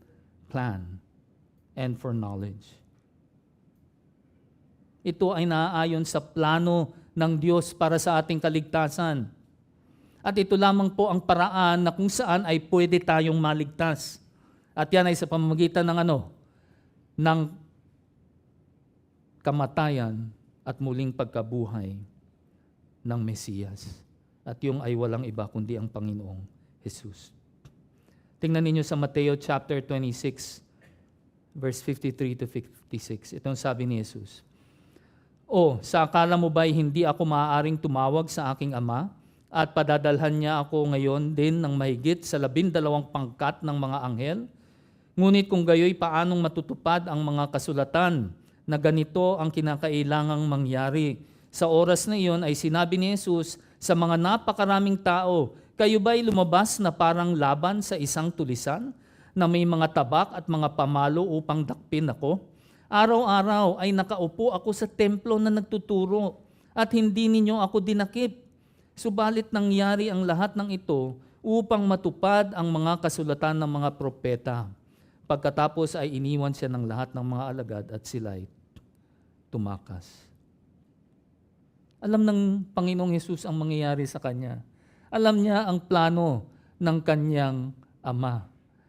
Speaker 4: plan and foreknowledge. Ito ay naaayon sa plano ng Diyos para sa ating kaligtasan. At ito lamang po ang paraan na kung saan ay pwede tayong maligtas. At yan ay sa pamamagitan ng ng kamatayan at muling pagkabuhay ng Mesiyas. At yung ay walang iba kundi ang Panginoong Jesus. Tingnan ninyo sa Mateo chapter 26, verse 53 to 56. Itong sabi ni Jesus, "O, sa akala mo ba'y hindi ako maaaring tumawag sa aking Ama at padadalhan niya ako ngayon din ng mahigit sa 12 pangkat ng mga anghel? Ngunit kung gayoy paanong matutupad ang mga kasulatan na ganito ang kinakailangang mangyari. Sa oras na iyon ay sinabi ni Jesus sa mga napakaraming tao, kayo ba'y lumabas na parang laban sa isang tulisan na may mga tabak at mga pamalo upang dakpin ako? Araw-araw ay nakaupo ako sa templo na nagtuturo at hindi ninyo ako dinakip. Subalit nangyari ang lahat ng ito upang matupad ang mga kasulatan ng mga propeta. Pagkatapos ay iniwan siya ng lahat ng mga alagad at sila'y tumakas. Alam ng Panginoong Hesus ang mangyayari sa kanya. Alam niya ang plano ng kanyang Ama.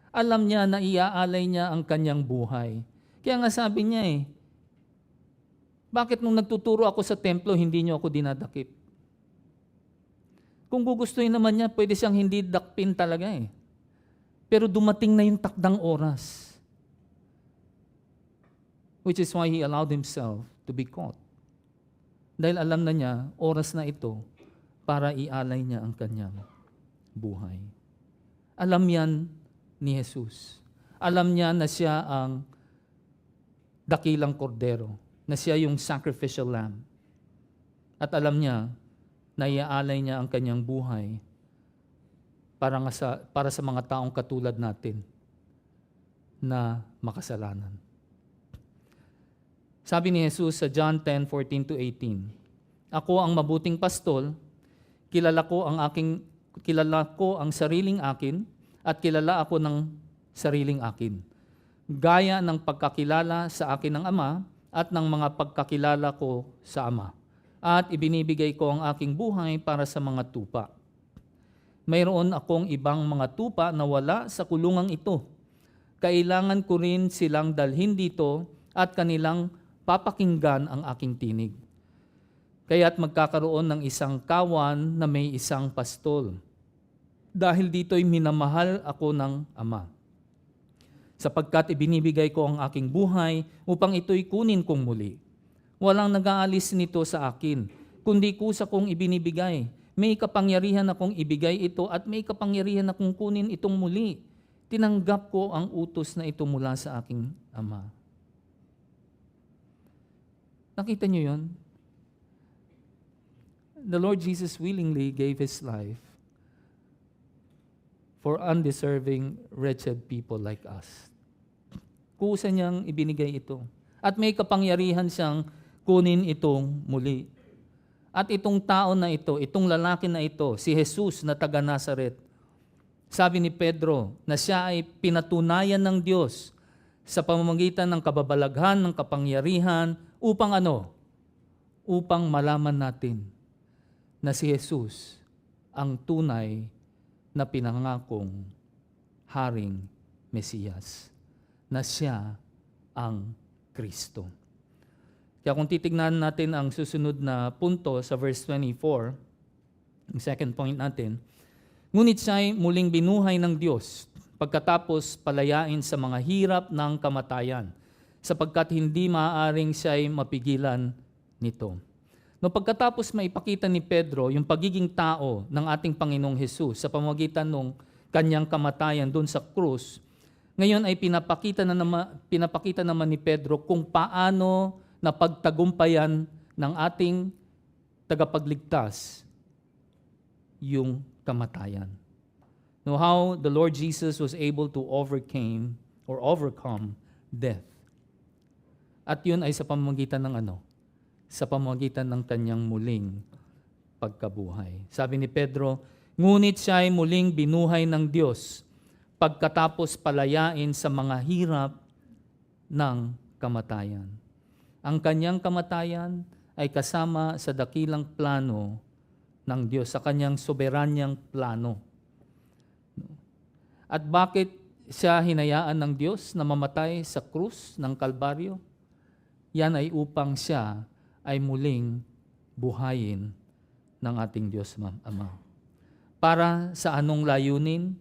Speaker 4: Alam niya na iaalay niya ang kanyang buhay. Kaya nga sabi niya bakit nung nagtuturo ako sa templo, hindi niyo ako dinadakip? Kung gugustuhin naman niya, pwede siyang hindi dakpin talaga Pero dumating na yung takdang oras. Which is why he allowed himself to be caught. Dahil alam na niya, oras na ito para ialay niya ang kanyang buhay. Alam yan ni Jesus. Alam niya na siya ang dakilang kordero, na siya yung sacrificial lamb. At alam niya na iaalay niya ang kanyang buhay para sa mga taong katulad natin na makasalanan. Sabi ni Jesus sa John 10:14-18, ako ang mabuting pastol, kilala ko ang sariling akin at kilala ako ng sariling akin. Gaya ng pagkakilala sa akin ng Ama at ng mga pagkakilala ko sa Ama. At ibinibigay ko ang aking buhay para sa mga tupa. Mayroon akong ibang mga tupa na wala sa kulungang ito. Kailangan ko rin silang dalhin dito at kanilang papakinggan ang aking tinig. Kaya't magkakaroon ng isang kawan na may isang pastol. Dahil dito'y minamahal ako ng Ama. Sapagkat ibinibigay ko ang aking buhay upang ito'y kunin kong muli. Walang nag-aalis nito sa akin, kundi kusa kong ibinibigay. May kapangyarihan akong ibigay ito at may kapangyarihan akong kunin itong muli. Tinanggap ko ang utos na ito mula sa aking Ama. Nakita niyo yun? The Lord Jesus willingly gave His life for undeserving, wretched people like us. Kusa niyang ibinigay ito. At may kapangyarihan siyang kunin itong muli. At itong tao na ito, itong lalaki na ito, si Jesus na taga Nazaret, sabi ni Pedro na siya ay pinatunayan ng Diyos sa pamamagitan ng kababalaghan, ng kapangyarihan, upang ano? Upang malaman natin na si Jesus ang tunay na pinangakong Haring Mesiyas, na siya ang Kristo. Kaya kung titignan natin ang susunod na punto sa verse 24, ang second point natin, ngunit siya'y muling binuhay ng Diyos pagkatapos palayain sa mga hirap ng kamatayan, sapagkat hindi maaaring siya'y mapigilan nito. No, pagkatapos maipakita ni Pedro yung pagiging tao ng ating Panginoong Hesus sa pamamagitan ng kanyang kamatayan doon sa krus, ngayon ay pinapakita naman ni Pedro kung paano na pagtagumpayan ng ating tagapagligtas yung kamatayan. Know how the Lord Jesus was able to overcome death. At yun ay sa pamamagitan ng ano? Sa pamamagitan ng kanyang muling pagkabuhay. Sabi ni Pedro, ngunit siya ay muling binuhay ng Diyos pagkatapos palayain sa mga hirap ng kamatayan. Ang kanyang kamatayan ay kasama sa dakilang plano ng Diyos, sa kanyang soberanyang plano. At bakit siya hinayaan ng Diyos na mamatay sa krus ng Kalbaryo? Yan ay upang siya ay muling buhayin ng ating Diyos Ama. Para sa anong layunin?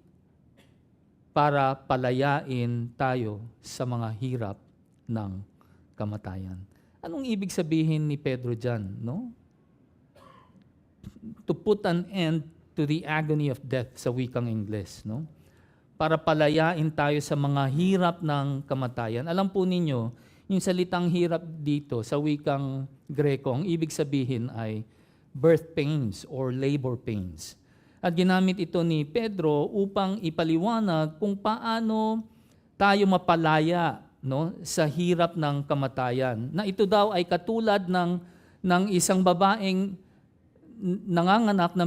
Speaker 4: Para palayain tayo sa mga hirap ng kamatayan. Anong ibig sabihin ni Pedro dyan, no? To put an end to the agony of death sa wikang Ingles, no? Para palayain tayo sa mga hirap ng kamatayan. Alam po ninyo, Yung salitang hirap dito sa wikang Greko, ang ibig sabihin ay birth pains or labor pains. At ginamit ito ni Pedro upang ipaliwanag kung paano tayo mapalaya, no, sa hirap ng kamatayan. Na ito daw ay katulad ng isang babaeng nanganganak na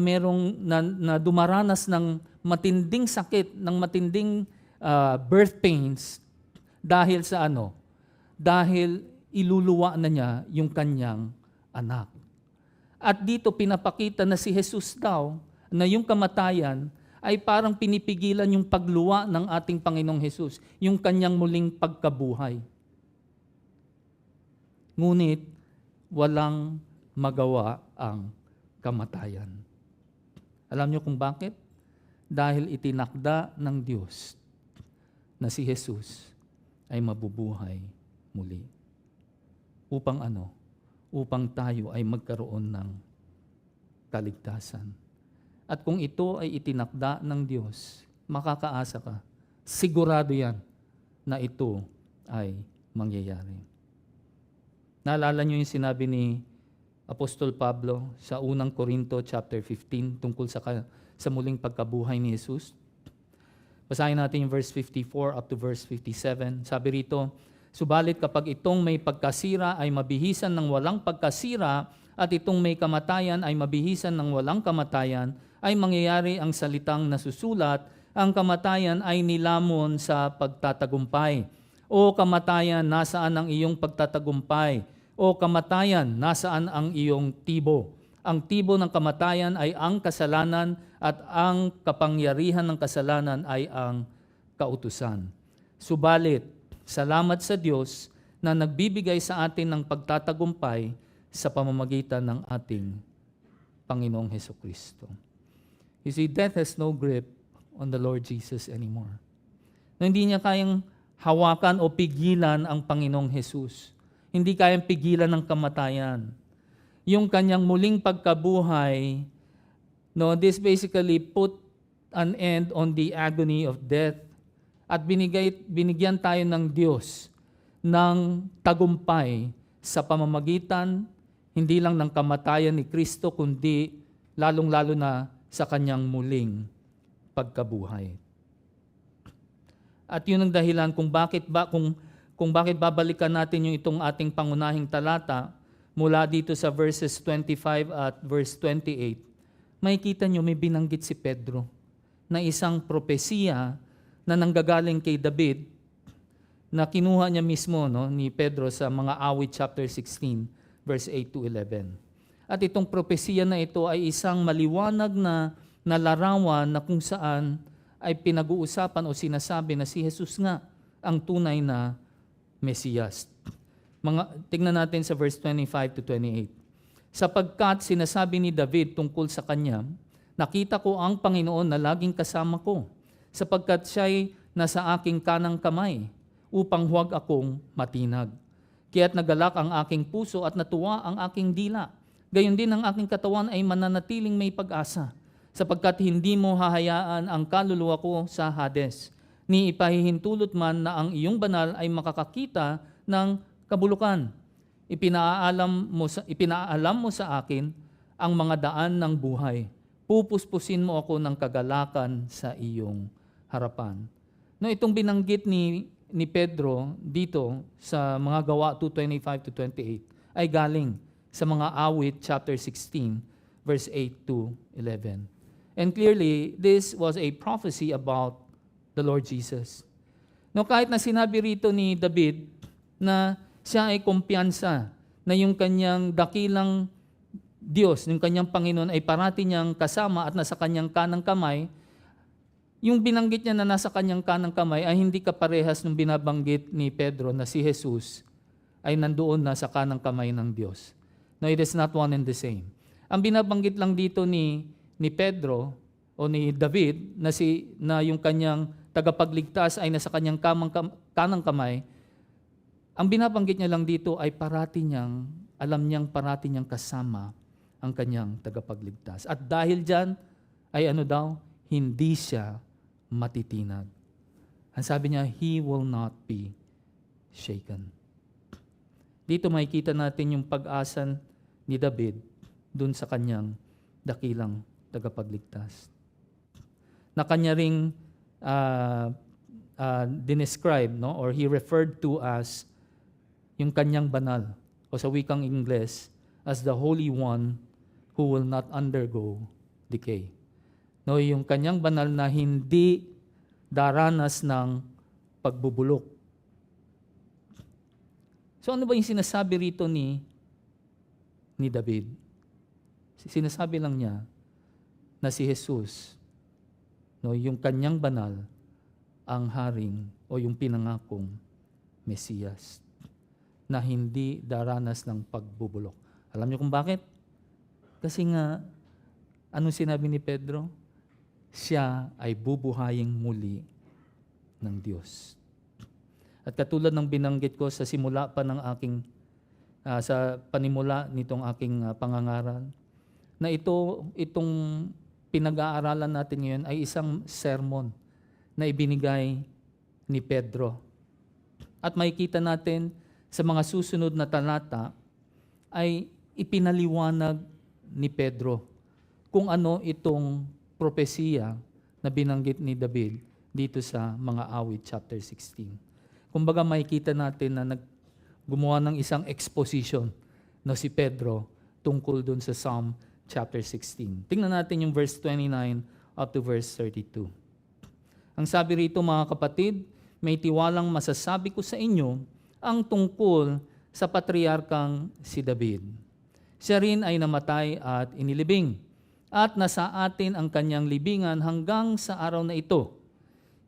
Speaker 4: na dumaranas ng matinding sakit, ng matinding birth pains dahil sa ano? Dahil iluluwa na niya yung kanyang anak. At dito pinapakita na si Jesus daw na yung kamatayan ay parang pinipigilan yung pagluwa ng ating Panginoong Jesus, yung kanyang muling pagkabuhay. Ngunit walang magawa ang kamatayan. Alam niyo kung bakit? Dahil itinakda ng Diyos na si Jesus ay mabubuhay muli. Upang ano? Upang tayo ay magkaroon ng kaligtasan. At kung ito ay itinakda ng Diyos, makakaasa ka. Sigurado yan na ito ay mangyayari. Naalala niyo yung sinabi ni Apostol Pablo sa unang Korinto chapter 15 tungkol sa muling pagkabuhay ni Jesus? Basahin natin yung verse 54 up to verse 57. Sabi rito, subalit kapag itong may pagkasira ay mabihisan ng walang pagkasira at itong may kamatayan ay mabihisan ng walang kamatayan, ay mangyayari ang salitang nasusulat, ang kamatayan ay nilamon sa pagtatagumpay. O kamatayan, nasaan ang iyong pagtatagumpay? O kamatayan, nasaan ang iyong tibo? Ang tibo ng kamatayan ay ang kasalanan at ang kapangyarihan ng kasalanan ay ang kautusan. Subalit, salamat sa Diyos na nagbibigay sa atin ng pagtatagumpay sa pamamagitan ng ating Panginoong Hesukristo. You see, death has no grip on the Lord Jesus anymore. Na hindi niya kayang hawakan o pigilan ang Panginoong Jesus. Hindi kayang pigilan ng kamatayan. Yung kanyang muling pagkabuhay, no, this basically put an end on the agony of death at binigyan tayo ng Diyos ng tagumpay sa pamamagitan hindi lang ng kamatayan ni Kristo kundi lalong-lalo na sa kanyang muling pagkabuhay. At yun ang dahilan kung bakit babalikan natin yung itong ating pangunahing talata mula dito sa verses 25 at verse 28. Makikita nyo may binanggit si Pedro na isang propesiya na nanggagaling kay David na kinuha niya mismo, no, ni Pedro sa mga awit chapter 16 verse 8 to 11. At itong propesiya na ito ay isang maliwanag na larawan na kung saan ay pinag-uusapan o sinasabi na si Jesus nga ang tunay na Mesiyas. Tingnan natin sa verse 25 to 28. Sapagkat sinasabi ni David tungkol sa kanya, nakita ko ang Panginoon na laging kasama ko, sapagkat siya'y nasa aking kanang kamay, upang huwag akong matinag. Kaya't nagalak ang aking puso at natuwa ang aking dila. Gayon din ang aking katawan ay mananatiling may pag-asa, sapagkat hindi mo hahayaan ang kaluluwa ko sa Hades, ni ipahihintulot man na ang iyong banal ay makakakita ng kabulukan. Ipinaalam mo sa akin ang mga daan ng buhay. Pupuspusin mo ako ng kagalakan sa iyong harapan. No, itong binanggit ni Pedro dito sa mga Gawa 2:25 to 28 ay galing sa mga awit chapter 16 verse 8 to 11. And clearly, this was a prophecy about the Lord Jesus. No, kahit na sinabi rito ni David na siya ay kumpiyansa na yung kanyang dakilang Diyos, yung kanyang Panginoon ay parati niyang kasama at nasa kanyang kanang kamay, yung binanggit niya na nasa kanyang kanang kamay ay hindi kaparehas ng binabanggit ni Pedro na si Jesus ay nandoon na sa kanang kamay ng Diyos. No, it is not one and the same. Ang binabanggit lang dito ni Pedro o ni David na yung kanyang tagapagligtas ay nasa kanyang kanang kamay, ang binabanggit niya lang dito ay alam niyang parati niyang kasama ang kanyang tagapagligtas. At dahil dyan, ay hindi siya matitinag. Ang sabi niya, he will not be shaken. Dito makikita natin yung pag-asa ni David dun sa kanyang dakilang tagapagligtas. Na kanya ring dinescribe, no? Or he referred to as yung kanyang banal, o sa wikang Ingles, as the Holy One who will not undergo decay. No, yung kanyang banal na hindi daranas ng pagbubulok. So ano ba yung sinasabi rito ni David? Sinasabi lang niya na si Jesus, no, yung kanyang banal, ang haring o yung pinangakong Mesiyas na hindi daranas ng pagbubulok. Alam niyo kung bakit? Kasi nga, anong sinabi ni Pedro? Siya ay bubuhaying muli ng Diyos. At katulad ng binanggit ko sa simula pa ng aking, sa panimula nitong aking pangangaral, na itong pinag-aaralan natin ngayon ay isang sermon na ibinigay ni Pedro. At makikita natin sa mga susunod na talata ay ipinaliwanag ni Pedro kung ano itong propesiya na binanggit ni David dito sa mga awit chapter 16. Kumbaga makikita natin na gumawa ng isang exposition no si Pedro tungkol dun sa Psalm chapter 16. Tingnan natin yung verse 29 up to verse 32. Ang sabi rito, mga kapatid, may tiwalang masasabi ko sa inyo ang tungkol sa patriarkang si David. Siya rin ay namatay at inilibing, at nasa atin ang kanyang libingan hanggang sa araw na ito.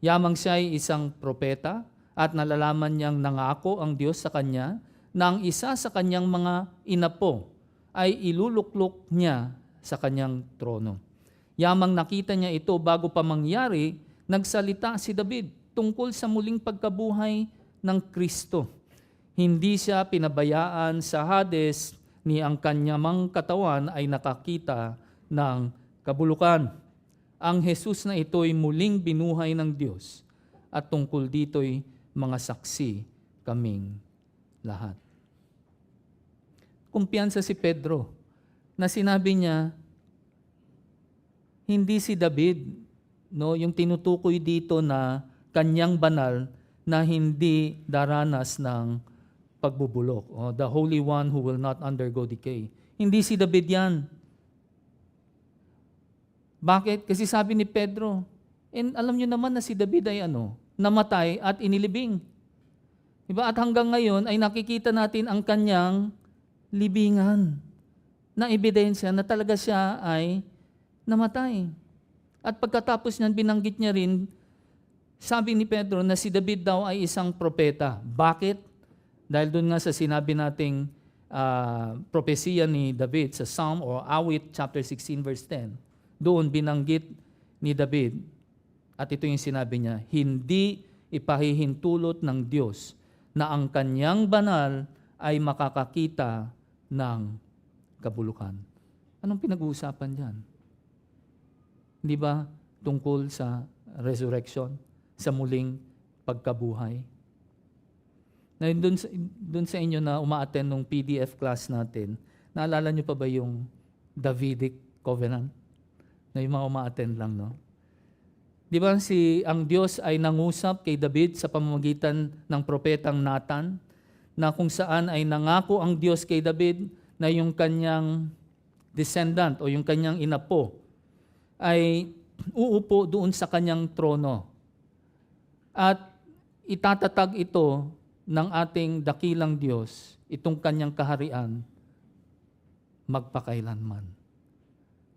Speaker 4: Yamang siya ay isang propeta, at nalalaman niyang nangako ang Diyos sa kanya na ang isa sa kanyang mga inapo ay iluluklok niya sa kanyang trono. Yamang nakita niya ito bago pa mangyari, nagsalita si David tungkol sa muling pagkabuhay ng Kristo. Hindi siya pinabayaan sa Hades, ni ang kanyang katawan ay nakakita ng kabulukan. Ang Jesus na ito'y muling binuhay ng Diyos, at tungkol dito'y mga saksi kaming lahat. Kumpiyansa si Pedro na sinabi niya, hindi si David, no, yung tinutukoy dito na kanyang banal na hindi daranas ng pagbubulok. The Holy One who will not undergo decay. Hindi si David yan. Bakit? Kasi sabi ni Pedro, alam niyo naman na si David ay namatay at inilibing. Diba? At hanggang ngayon ay nakikita natin ang kanyang libingan na ebidensya na talaga siya ay namatay. At pagkatapos niyan, binanggit niya rin, sabi ni Pedro na si David daw ay isang propeta. Bakit? Dahil doon nga sa sinabi nating propesiya ni David sa Psalm or Awit chapter 16 verse 10. Doon binanggit ni David, at ito yung sinabi niya, hindi ipahihintulot ng Diyos na ang kanyang banal ay makakakita ng kabulukan. Anong pinag-uusapan diyan? Di ba tungkol sa resurrection, sa muling pagkabuhay? Na doon sa inyo na uma-attend nung PDF class natin, naalala niyo pa ba yung Davidic Covenant? Na yung mga uma-attend lang, no? Di ba ang Diyos ay nangusap kay David sa pamamagitan ng propetang Nathan, na kung saan ay nangako ang Diyos kay David na yung kanyang descendant o yung kanyang inapo ay uupo doon sa kanyang trono. At itatatag ito ng ating dakilang Diyos, itong kanyang kaharian, magpakailanman.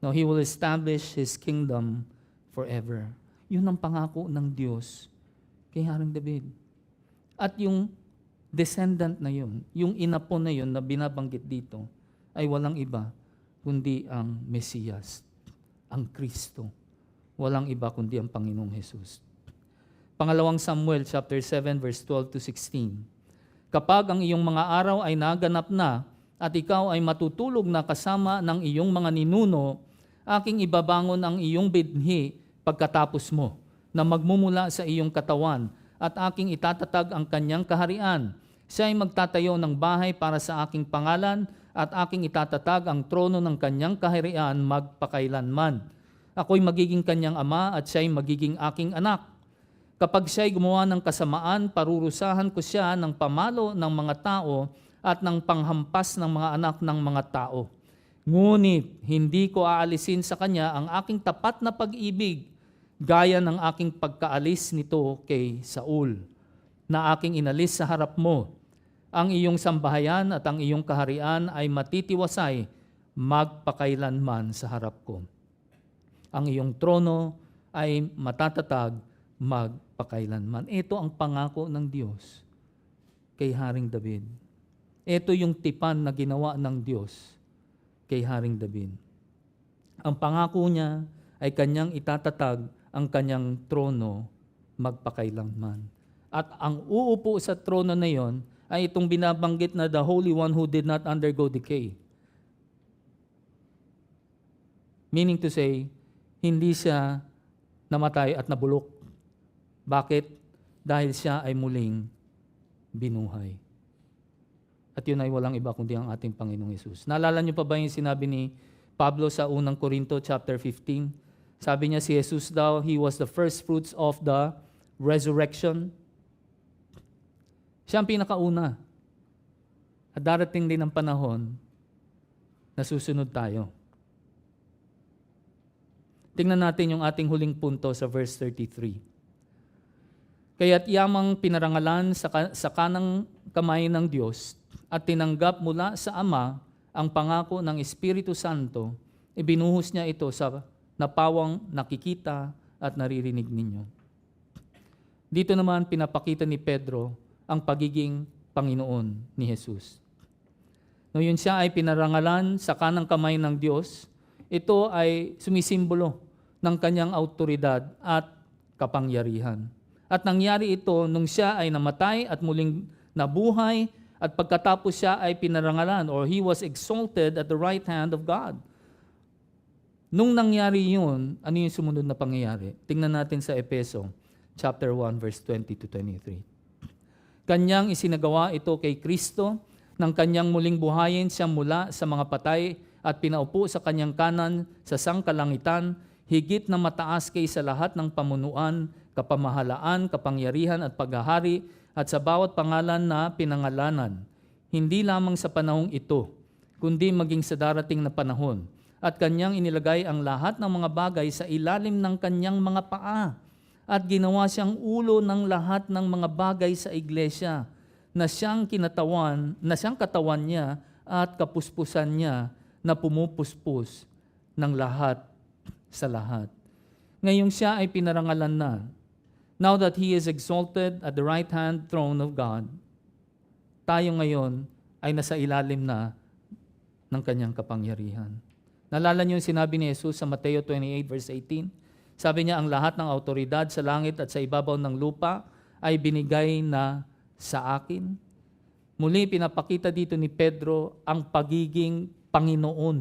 Speaker 4: No, He will establish His kingdom forever. Yun ang pangako ng Diyos kay Haring David. At yung descendant na yun, yung inapo na yun na binabanggit dito, ay walang iba kundi ang Mesiyas, ang Kristo. Walang iba kundi ang Panginoong Jesus. Pangalawang Samuel chapter 7 verse 12 to 16. Kapag ang iyong mga araw ay naganap na at ikaw ay matutulog na kasama ng iyong mga ninuno, aking ibabangon ang iyong binhi pagkatapos mo, na magmumula sa iyong katawan, at aking itatatag ang kanyang kaharian. Siya ay magtatayo ng bahay para sa aking pangalan at aking itatatag ang trono ng kanyang kaharian magpakailanman. Ako'y magiging kanyang ama at siya'y magiging aking anak. Kapag siya'y gumawa ng kasamaan, parurusahan ko siya ng pamalo ng mga tao at ng panghampas ng mga anak ng mga tao. Ngunit hindi ko aalisin sa kanya ang aking tapat na pag-ibig, gaya ng aking pagkaalis nito kay Saul, na aking inalis sa harap mo. Ang iyong sambahayan at ang iyong kaharian ay matitiwasay magpakailanman sa harap ko. Ang iyong trono ay matatatag magpakailanman. Ito ang pangako ng Diyos kay Haring David. Ito yung tipan na ginawa ng Diyos kay Haring David. Ang pangako niya ay kanyang itatatag ang kanyang trono magpakailanman. At ang uupo sa trono na yon ay itong binabanggit na the Holy One who did not undergo decay. Meaning to say, hindi siya namatay at nabulok. Bakit? Dahil siya ay muling binuhay. At yun ay walang iba kundi ang ating Panginoong Hesus. Naalala niyo pa ba yung sinabi ni Pablo sa unang Korinto chapter 15? Sabi niya si Jesus daw, He was the first fruits of the resurrection. Siya ang pinakauna. At darating din ang panahon na susunod tayo. Tingnan natin yung ating huling punto sa verse 33. Kaya't yamang pinarangalan sa kanang kamay ng Diyos at tinanggap mula sa Ama ang pangako ng Espiritu Santo, ibinuhos niya ito sa napawang nakikita at naririnig ninyo. Dito naman pinapakita ni Pedro ang pagiging Panginoon ni Jesus. Ngayon siya ay pinarangalan sa kanang kamay ng Diyos, ito ay sumisimbolo ng kanyang autoridad at kapangyarihan. At nangyari ito nung siya ay namatay at muling nabuhay at pagkatapos siya ay pinarangalan or He was exalted at the right hand of God. Nung nangyari yun, ano yung sumunod na pangyayari? Tingnan natin sa Efeso chapter 1 verse 20 to 23. Kanyang isinagawa ito kay Kristo nang kanyang muling buhayin siya mula sa mga patay at pinaupo sa kanyang kanan sa sangkalangitan, higit na mataas kaysa lahat ng pamunuan, kapamahalaan, kapangyarihan at paghahari at sa bawat pangalan na pinangalanan, hindi lamang sa panahong ito, kundi maging sa darating na panahon. At kanyang inilagay ang lahat ng mga bagay sa ilalim ng kanyang mga paa at ginawa siyang ulo ng lahat ng mga bagay sa iglesia na siyang katawan niya at kapuspusan niya na pumupuspos ng lahat sa lahat. Ngayong siya ay pinarangalan na, now that He is exalted at the right hand throne of God, tayo ngayon ay nasa ilalim na ng kanyang kapangyarihan. Nalala niyo yung sinabi ni Jesus sa Mateo 28 verse 18? Sabi niya, ang lahat ng autoridad sa langit at sa ibabaw ng lupa ay binigay na sa akin. Muli pinapakita dito ni Pedro ang pagiging Panginoon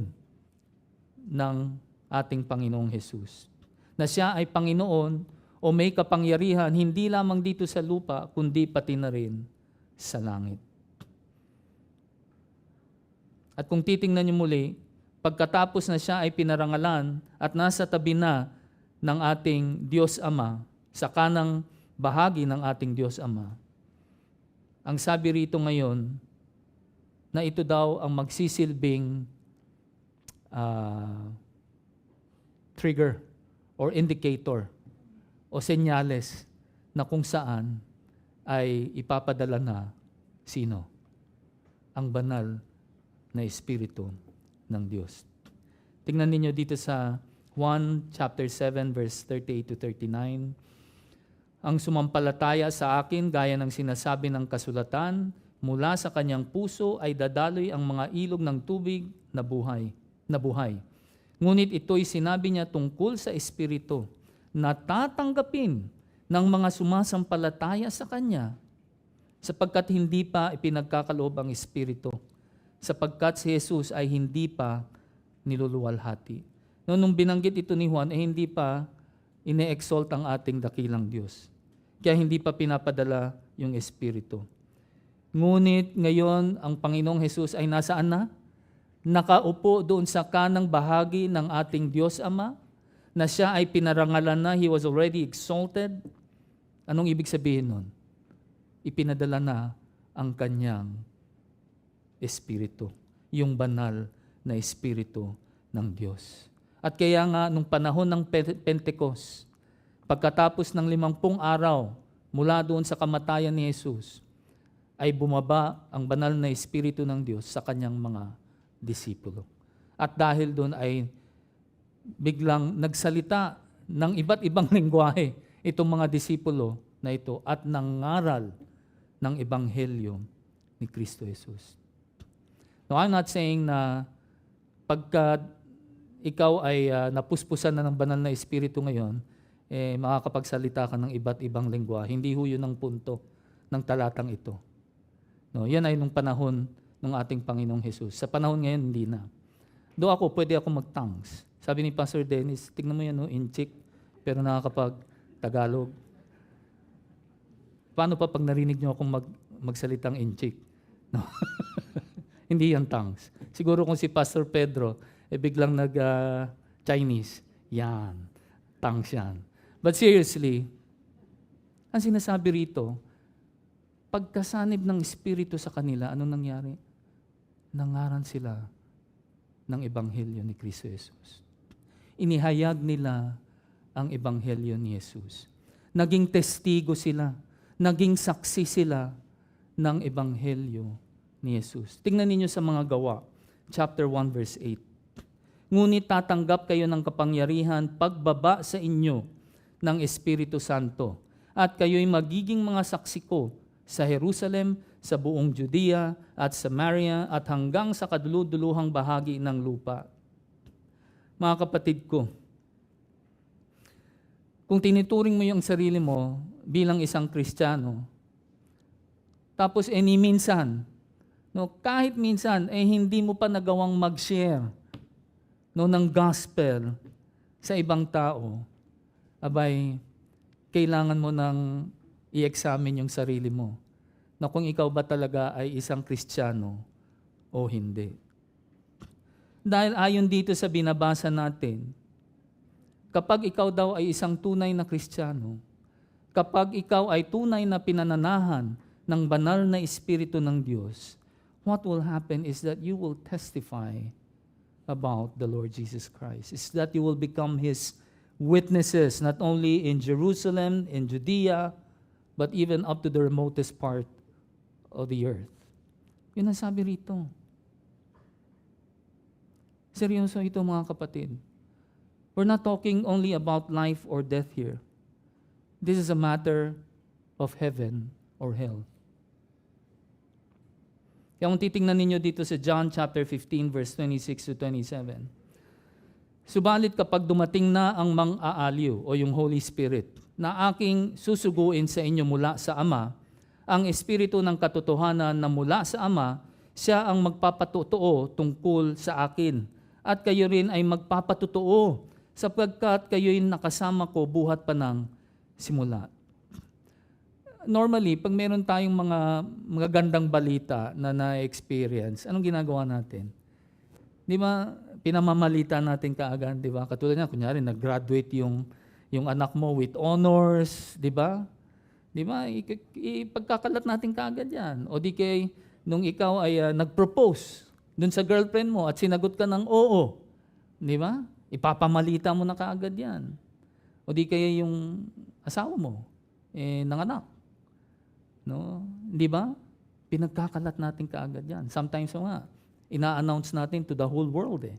Speaker 4: ng ating Panginoong Jesus. Na siya ay Panginoon o may kapangyarihan hindi lamang dito sa lupa, kundi pati na rin sa langit. At kung titingnan niyo muli, pagkatapos na siya ay pinarangalan at nasa tabi na ng ating Diyos Ama, sa kanang bahagi ng ating Diyos Ama, ang sabi rito ngayon, na ito daw ang magsisilbing trigger or indicator o senyales na kung saan ay ipapadala na sino? Ang banal na Espiritu ng Diyos. Tingnan ninyo dito sa 1 chapter 7 verse 38 to 39. Ang sumampalataya sa akin gaya ng sinasabi ng kasulatan, mula sa kanyang puso ay dadaloy ang mga ilog ng tubig na buhay. Ngunit ito'y sinabi niya tungkol sa Espiritu na tatanggapin ng mga sumasampalataya sa Kanya sapagkat hindi pa ipinagkakaloob ang Espiritu, sapagkat si Jesus ay hindi pa niluluwalhati. Nung binanggit ito ni Juan, hindi pa ine-exalt ang ating dakilang Diyos. Kaya hindi pa pinapadala yung Espiritu. Ngunit ngayon, ang Panginoong Hesus ay nasaan na? Nakaupo doon sa kanang bahagi ng ating Diyos Ama, na siya ay pinarangalan na, He was already exalted. Anong ibig sabihin nun? Ipinadala na ang kanyang Espiritu, yung banal na Espiritu ng Diyos. At kaya nga, nung panahon ng Pentecost, pagkatapos ng 50 araw mula doon sa kamatayan ni Jesus, ay bumaba ang banal na Espiritu ng Diyos sa kanyang mga disipulo. At dahil doon ay biglang nagsalita ng iba't ibang lengguwahe itong mga disipulo na ito at nangaral ng Ebanghelyo ni Kristo Jesus. Now, I'm not saying na pagka ikaw ay napuspusan na ng banal na Espiritu ngayon, makakapagsalita ka ng iba't ibang lengguwahe. Hindi ho yun ang punto ng talatang ito. No, yan ay nung panahon ng ating Panginoong Jesus. Sa panahon ngayon, hindi na. Do ako, pwede ako mag-tongues. Sabi ni Pastor Dennis, tignan mo yan, no, inchik, pero nakakapag-Tagalog. Paano pa pag narinig nyo akong magsalitang inchik? No? Hindi yan tongues. Siguro kung si Pastor Pedro, biglang nag-Chinese, yan, tongues yan. But seriously, ang sinasabi rito, pagkasanib ng Espiritu sa kanila, anong nangyari? Nangaral sila ng Ebanghelyo ni Kristo Jesus. Inihayag nila ang Ebanghelyo ni Jesus. Naging testigo sila, naging saksi sila ng Ebanghelyo ni Jesus. Tingnan ninyo sa mga Gawa, chapter 1, verse 8. Ngunit tatanggap kayo ng kapangyarihan pagbaba sa inyo ng Espiritu Santo, at kayo'y magiging mga saksi ko sa Jerusalem, sa buong Judea at Samaria at hanggang sa kaduluduluhang bahagi ng lupa. Mga kapatid ko, kung tinituring mo yung sarili mo bilang isang Kristiyano, tapos ni minsan, no, kahit minsan, hindi mo pa nagawang mag-share ng gospel sa ibang tao, abay, kailangan mo nang i-examine yung sarili mo na kung ikaw ba talaga ay isang Kristiyano o hindi. Dahil ayon dito sa binabasa natin, kapag ikaw daw ay isang tunay na Kristiyano, kapag ikaw ay tunay na pinananahan ng banal na Espiritu ng Diyos, what will happen is that you will testify about the Lord Jesus Christ. Is that you will become His witnesses, not only in Jerusalem, in Judea, but even up to the remotest part of the earth. Yun ang sabi rito. Seryoso ito, mga kapatid. We're not talking only about life or death here. This is a matter of heaven or hell. Kaya kung titingnan ninyo dito sa John chapter 15, verse 26 to 27, subalit kapag dumating na ang mang-aaliw o yung Holy Spirit na aking susuguin sa inyo mula sa Ama, ang Espiritu ng katotohanan na mula sa Ama, siya ang magpapatutuo tungkol sa akin. At kayo rin ay magpapatutuo sapagkat kayo'y nakasama ko buhat pa ng simula. Normally, pag meron tayong mga gandang balita na na-experience, anong ginagawa natin? Di ba, pinamamalita natin kaagad, di ba? Katulad niya, kunyari, nag-graduate yung anak mo with honors, di ba? Di ba? Ipagkakalat natin kaagad yan. O di kay, nung ikaw ay nag-propose dun sa girlfriend mo at sinagot ka ng oo, di ba? Ipapamalita mo na kaagad yan. O di kaya yung asawa mo, nanganak. No? Di ba? Pinagkakalat natin kaagad yan. Sometimes nga, ina-announce natin to the whole world eh.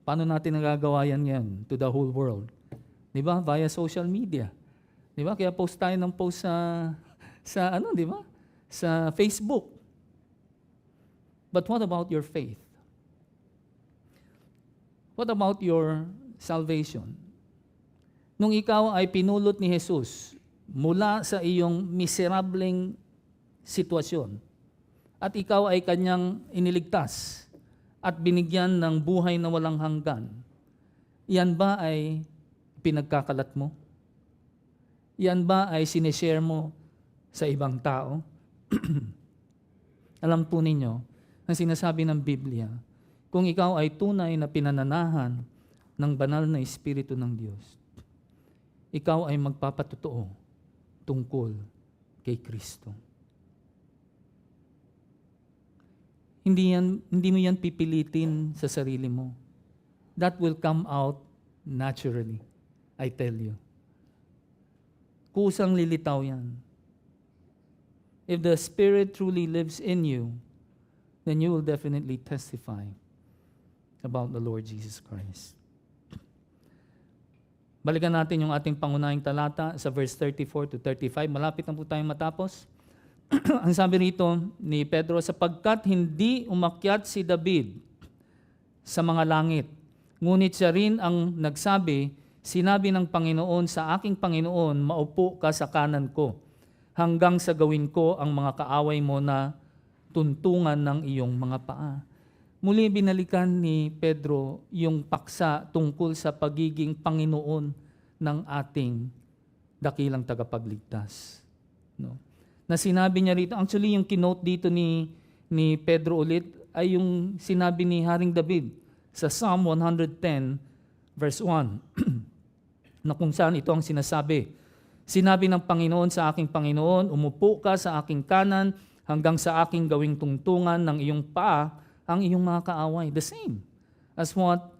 Speaker 4: Paano natin nagagawa yan to the whole world? Di ba? Via social media. Di ba? Kaya post tayo ng post di ba? Sa Facebook. But what about your faith? What about your salvation? Nung ikaw ay pinulot ni Jesus mula sa iyong miserableng sitwasyon at ikaw ay kanyang iniligtas at binigyan ng buhay na walang hanggan, yan ba ay pinagkakalat mo? Yan ba ay sinishare mo sa ibang tao? Alam po ninyo, ang sinasabi ng Biblia, kung ikaw ay tunay na pinananahan ng banal na Espiritu ng Diyos, ikaw ay magpapatotoo tungkol kay Kristo. Hindi mo yan pipilitin sa sarili mo. That will come out naturally, I tell you. Kusang lilitaw yan. If the Spirit truly lives in you, then you will definitely testify about the Lord Jesus Christ. Balikan natin yung ating pangunahing talata sa verse 34 to 35. Malapit na po tayong matapos. Ang sabi rito ni Pedro, sapagkat hindi umakyat si David sa mga langit, ngunit siya rin ang nagsabi, sinabi ng Panginoon sa aking Panginoon, maupo ka sa kanan ko, hanggang sa gawin ko ang mga kaaway mo na tuntungan ng iyong mga paa. Muli binalikan ni Pedro yung paksa tungkol sa pagiging Panginoon ng ating dakilang tagapagligtas. No? Na sinabi niya rito, actually yung kinote dito ni Pedro ulit ay yung sinabi ni Haring David sa Psalm 110 verse 1 na kung saan ito ang sinasabi. Sinabi ng Panginoon sa aking Panginoon, umupo ka sa aking kanan hanggang sa aking gawing tungtungan ng iyong paa ang iyong mga kaaway. The same as what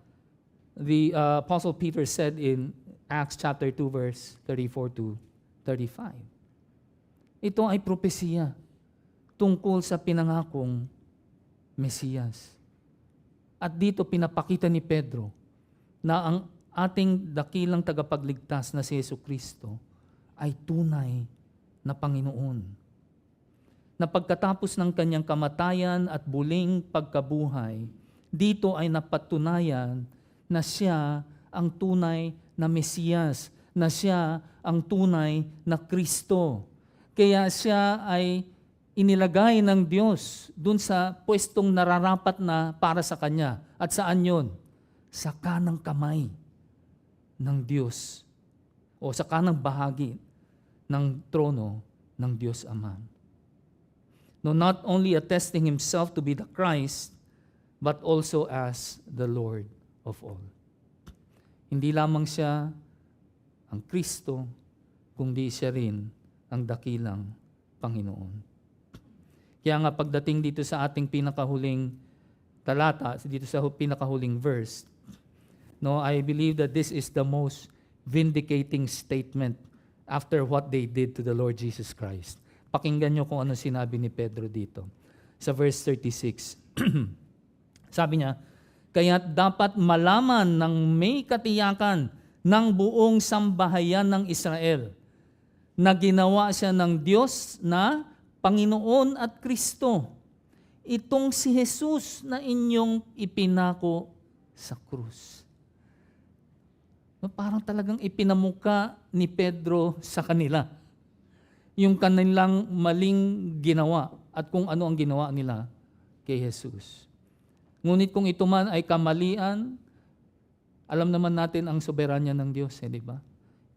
Speaker 4: the Apostle Peter said in Acts chapter 2 verse 34 to 35. Ito ay propesiya tungkol sa pinangakong Mesiyas. At dito pinapakita ni Pedro na ang ating dakilang tagapagligtas na si Jesucristo ay tunay na Panginoon. Na pagkatapos ng kanyang kamatayan at buling pagkabuhay, dito ay napatunayan na siya ang tunay na Mesiyas, na siya ang tunay na Kristo. Kaya siya ay inilagay ng Diyos dun sa pwestong nararapat na para sa Kanya. At saan yon? Sa kanang kamay ng Diyos o sa kanang bahagi ng trono ng Diyos Ama. No, not only attesting himself to be the Christ, but also as the Lord of all. Hindi lamang siya ang Kristo, kundi siya rin ang dakilang Panginoon. Kaya nga pagdating dito sa ating pinakahuling talata, dito sa pinakahuling verse, no, I believe that this is the most vindicating statement after what they did to the Lord Jesus Christ. Pakinggan nyo kung ano sinabi ni Pedro dito. Sa verse 36, sabi niya, kaya dapat malaman ng may katiyakan ng buong sambahayan ng Israel na ginawa siya ng Diyos na Panginoon at Kristo. Itong si Jesus na inyong ipinako sa krus. No, parang talagang ipinamuka ni Pedro sa kanila yung kanilang maling ginawa at kung ano ang ginawa nila kay Jesus. Ngunit kung ito man ay kamalian, alam naman natin ang soberanya ng Diyos, di ba?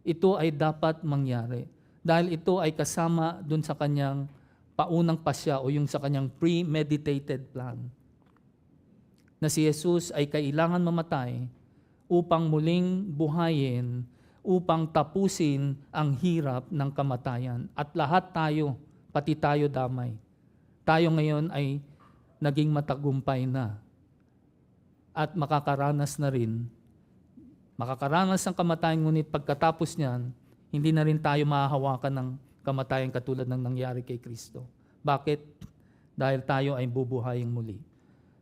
Speaker 4: Ito ay dapat mangyari dahil ito ay kasama dun sa kanyang paunang pasya o yung sa kanyang premeditated plan na si Jesus ay kailangan mamatay upang muling buhayin, upang tapusin ang hirap ng kamatayan. At lahat tayo, pati tayo damay. Tayo ngayon ay naging matagumpay na. At makakaranas ng kamatayan, ngunit pagkatapos niyan, hindi na rin tayo mahahawakan ng kamatayan katulad ng nangyari kay Kristo. Bakit? Dahil tayo ay bubuhayin muli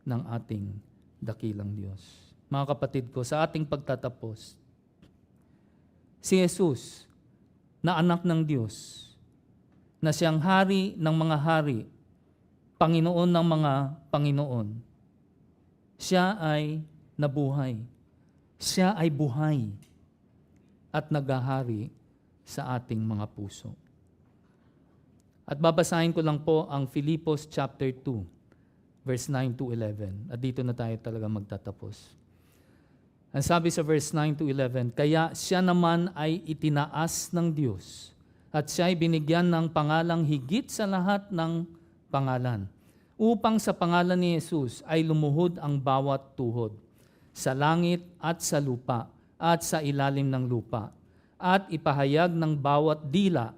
Speaker 4: ng ating dakilang Diyos. Mga kapatid ko, sa ating pagtatapos, si Jesus na anak ng Diyos, na siyang hari ng mga hari, Panginoon ng mga Panginoon, siya ay nabuhay. Siya ay buhay at naghahari sa ating mga puso. At babasahin ko lang po ang Filipos chapter 2, verse 9 to 11. At dito na tayo talaga magtatapos. Ang sabi sa verse 9 to 11, kaya siya naman ay itinaas ng Diyos at siya ay binigyan ng pangalang higit sa lahat ng pangalan upang sa pangalan ni Jesus ay lumuhod ang bawat tuhod sa langit at sa lupa at sa ilalim ng lupa, at ipahayag ng bawat dila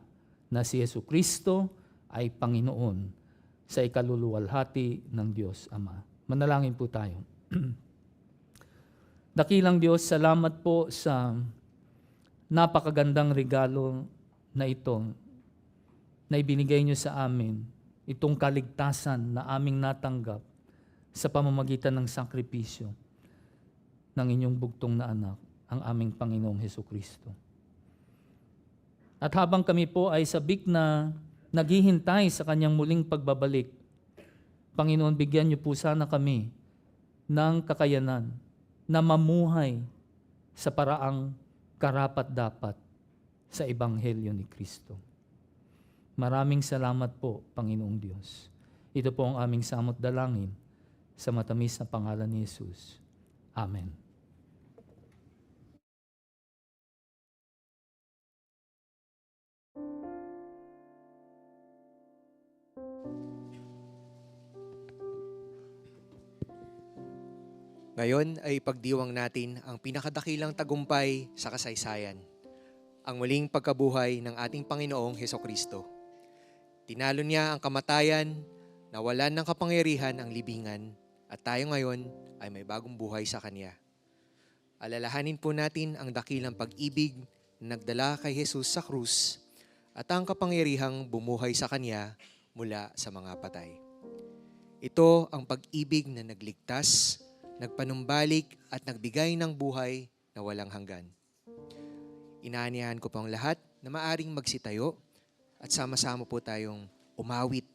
Speaker 4: na si Jesucristo ay Panginoon sa ikaluluwalhati ng Diyos Ama. Manalangin po tayo. Dakilang Diyos, salamat po sa napakagandang regalo na ito na ibinigay niyo sa amin, itong kaligtasan na aming natanggap sa pamamagitan ng sakripisyo ng inyong bugtong na anak, ang aming Panginoong Hesukristo. At habang kami po ay sabik na naghihintay sa kanyang muling pagbabalik, Panginoon, bigyan niyo po sana kami ng kakayanan na mamuhay sa paraang karapat-dapat sa Ebanghelyo ni Kristo. Maraming salamat po, Panginoong Diyos. Ito po ang aming samot dalangin sa matamis na pangalan ni Jesus. Amen.
Speaker 1: Ngayon ay ipagdiwang natin ang pinakadakilang tagumpay sa kasaysayan, ang muling pagkabuhay ng ating Panginoong Hesukristo. Tinalo niya ang kamatayan, nawalan ng kapangyarihan ang libingan, at tayo ngayon ay may bagong buhay sa Kanya. Alalahanin po natin ang dakilang pag-ibig na nagdala kay Jesus sa krus at ang kapangyarihang bumuhay sa Kanya mula sa mga patay. Ito ang pag-ibig na nagligtas, nagpanumbalik at nagbigay ng buhay na walang hanggan. Inaanyahan ko pong lahat na maaring magsitayo at sama-sama po tayong umawit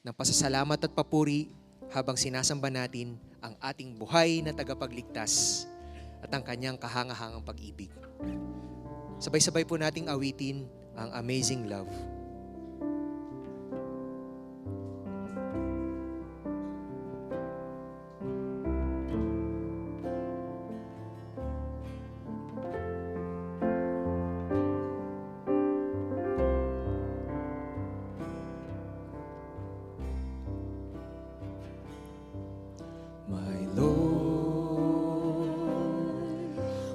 Speaker 1: ng pasasalamat at papuri habang sinasamba natin ang ating buhay na tagapagligtas at ang kanyang kahangahangang pag-ibig. Sabay-sabay po nating awitin ang Amazing Love.
Speaker 2: My Lord,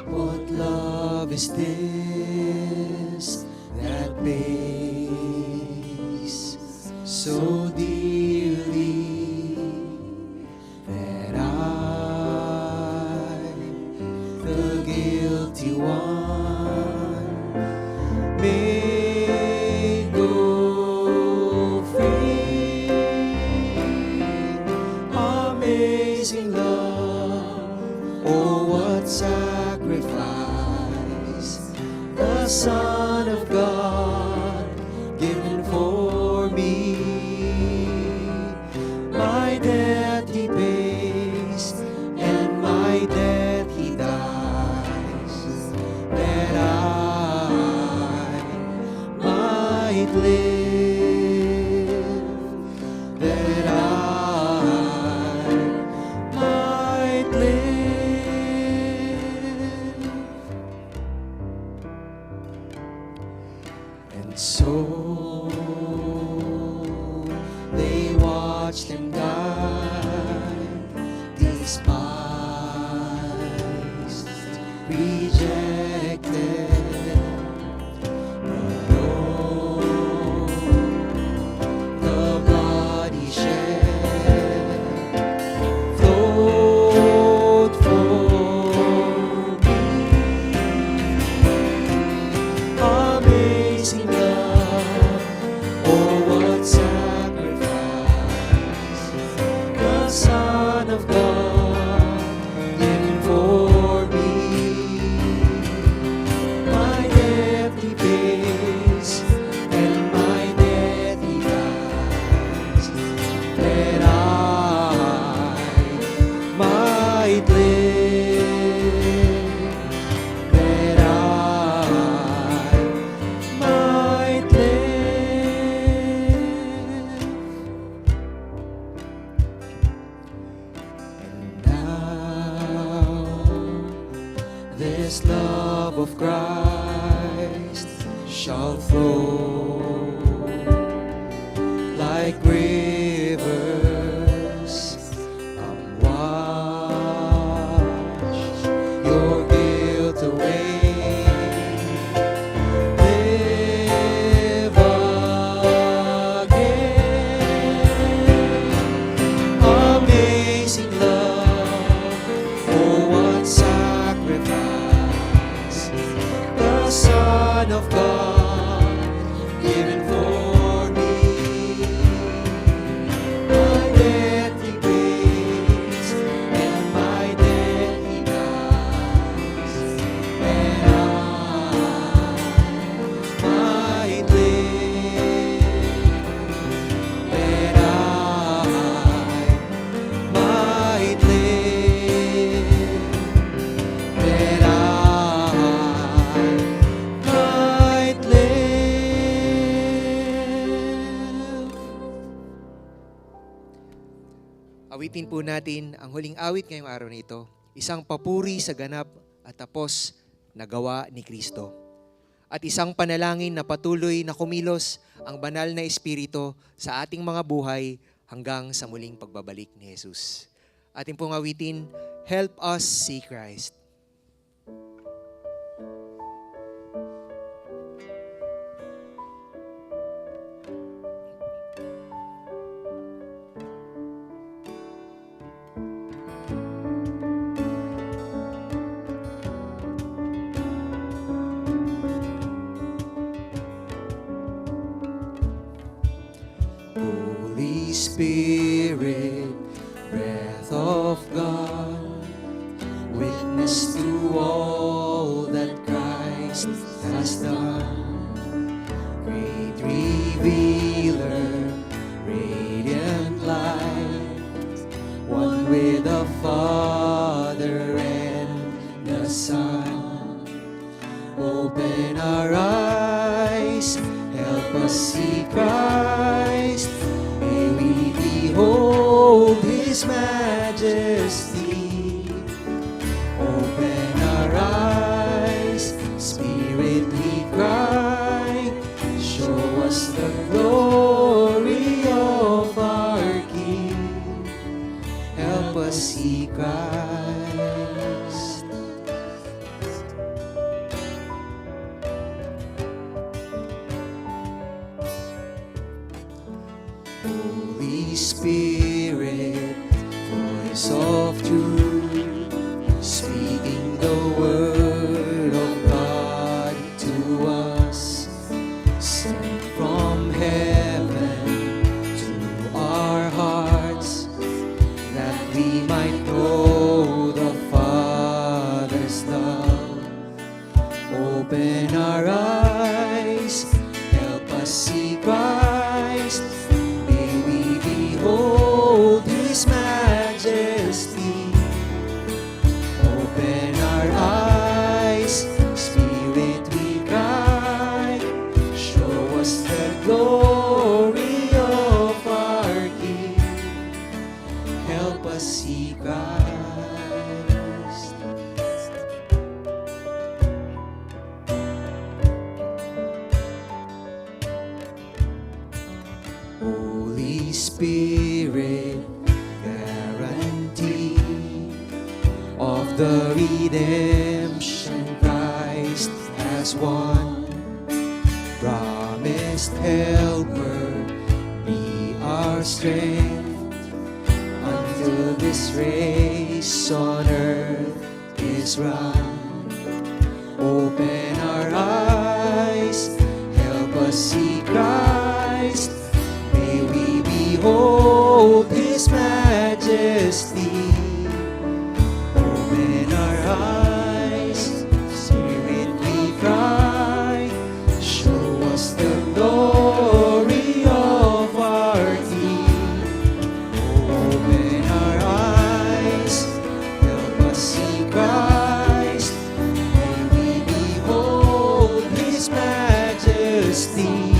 Speaker 2: what love is this that pays so dearly that I, the guilty one, may go free. Amazing love, oh what sacrifice, the Son of God given for me. My debt He pays, and my debt He dies, that I might live, that I might live. And so they watched Him die, despised, rejected. But oh, the blood He shed flowed for me. Amazing love, oh what sacrifice, the Son of God given for me. My debt He pays, and my debt He dies, that I might live, that I might live. And now this love of Christ shall flow like rivers
Speaker 1: Awitin po natin ang huling awit ngayong araw na ito. Isang papuri sa ganap at tapos na gawa ni Kristo. At isang panalangin na patuloy na kumilos ang banal na Espiritu sa ating mga buhay hanggang sa muling pagbabalik ni Jesus. Ating pong awitin, Help Us See Christ.
Speaker 2: Holy Spirit, breath of God, witness to all that Christ has done. Great revealer, radiant light, one with the Father and the Son. Open our eyes, help us see Christ. May we behold His majesty. Open our eyes, Spirit, we cry. Show us the glory of our King. Help us see Christ. Holy Spirit, voice of truth, speaking the word of God to us, sent from heaven to our hearts, that we might know the Father's love. Open our eyes, help us see Christ. May we behold His majesty. Open our eyes, Spirit, we cry. Show us the glory of our King. Help us see Christ. Holy Spirit, guarantee of the redemption Christ has won. Promised helper, be our strength until this race on earth is run. Open our eyes, help us see Christ. May we behold His majesty. Open our eyes, Spirit, we cry. Show us the glory of our King. Open our eyes, help us see Christ. May we behold His majesty.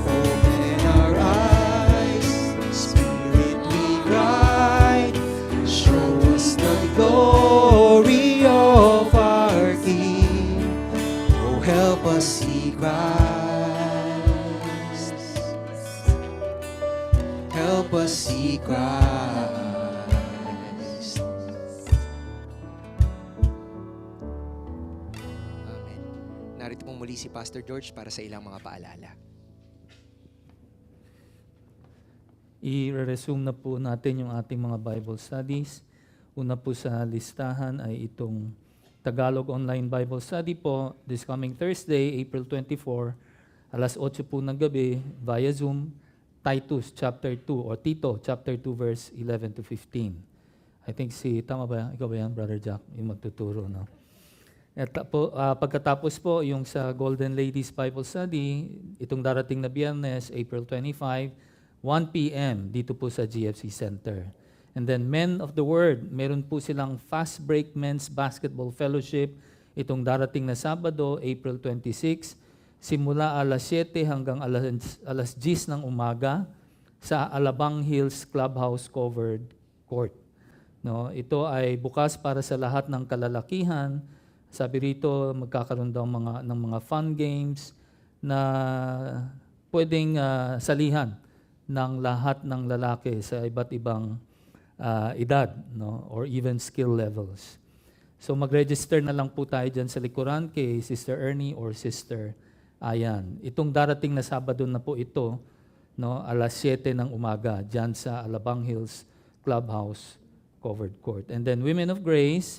Speaker 2: Open our eyes, Spirit, we cry. Show us the glory of our King. Oh, help us see Christ. Help us see Christ.
Speaker 1: Amen. Narito pong muli si Pastor George para sa ilang mga paalala.
Speaker 4: I-resume na po natin yung ating mga Bible studies. Una po sa listahan ay itong Tagalog Online Bible Study po this coming Thursday, April 24, alas 8 po ng gabi via Zoom, Titus chapter 2 or Tito chapter 2 verse 11 to 15. I think tama ba? Ikaw ba yan, Brother Jack, yung magtuturo, no? At po, pagkatapos po, yung sa Golden Ladies Bible Study, itong darating na Biyernes, April 25, 1 p.m. dito po sa GFC Center. And then Men of the Word, meron po silang Fast Break Men's Basketball Fellowship itong darating na Sabado, April 26, simula alas 7 hanggang alas 10 ng umaga sa Alabang Hills Clubhouse Covered Court. No, ito ay bukas para sa lahat ng kalalakihan. Sabi rito, magkakaroon daw ng mga fun games na pwedeng salihan ng lahat ng lalaki sa iba't ibang edad, no, or even skill levels. So mag-register na lang po tayo dyan sa likuran kay Sister Ernie or Sister Ayan. Itong darating na Sabado na po ito, no, alas 7 ng umaga dyan sa Alabang Hills Clubhouse Covered Court. And then Women of Grace,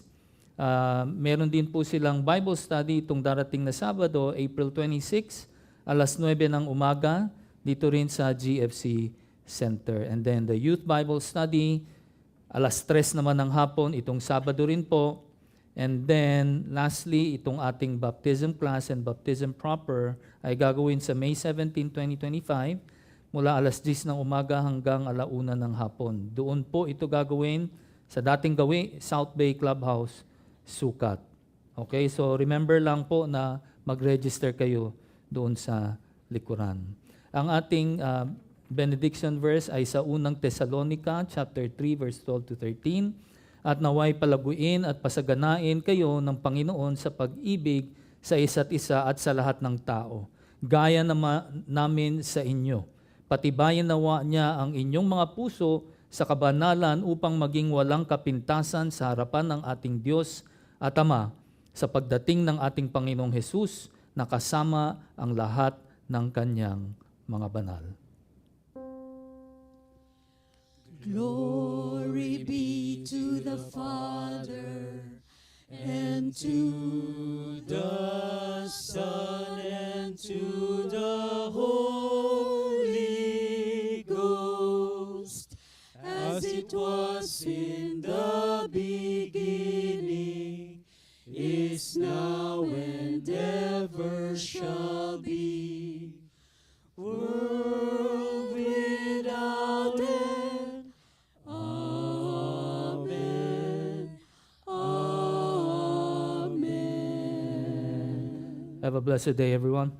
Speaker 4: meron din po silang Bible study itong darating na Sabado, April 26, alas 9 ng umaga, dito rin sa GFC Center. And then the Youth Bible Study, alas 3 naman ng hapon, itong Sabado rin po. And then, lastly, itong ating baptism class and baptism proper ay gagawin sa May 17, 2025, mula alas 10 ng umaga hanggang alauna ng hapon. Doon po ito gagawin sa dating gawi, South Bay Clubhouse, Sukat. Okay, so remember lang po na mag-register kayo doon sa likuran. Ang ating benediction verse ay sa unang Thessalonica, chapter 3, verse 12 to 13. At naway palaguin at pasaganain kayo ng Panginoon sa pag-ibig sa isa't isa at sa lahat ng tao. Gaya namin sa inyo. Patibayan nawa niya ang inyong mga puso sa kabanalan upang maging walang kapintasan sa harapan ng ating Diyos at Ama sa pagdating ng ating Panginoong Hesus na kasama ang lahat ng kanyang mga banal.
Speaker 5: Glory be to the Father, and to the Son, and to the Holy Ghost, as it was in the beginning, is now, and ever shall be, world without end.
Speaker 4: Have a blessed day, everyone.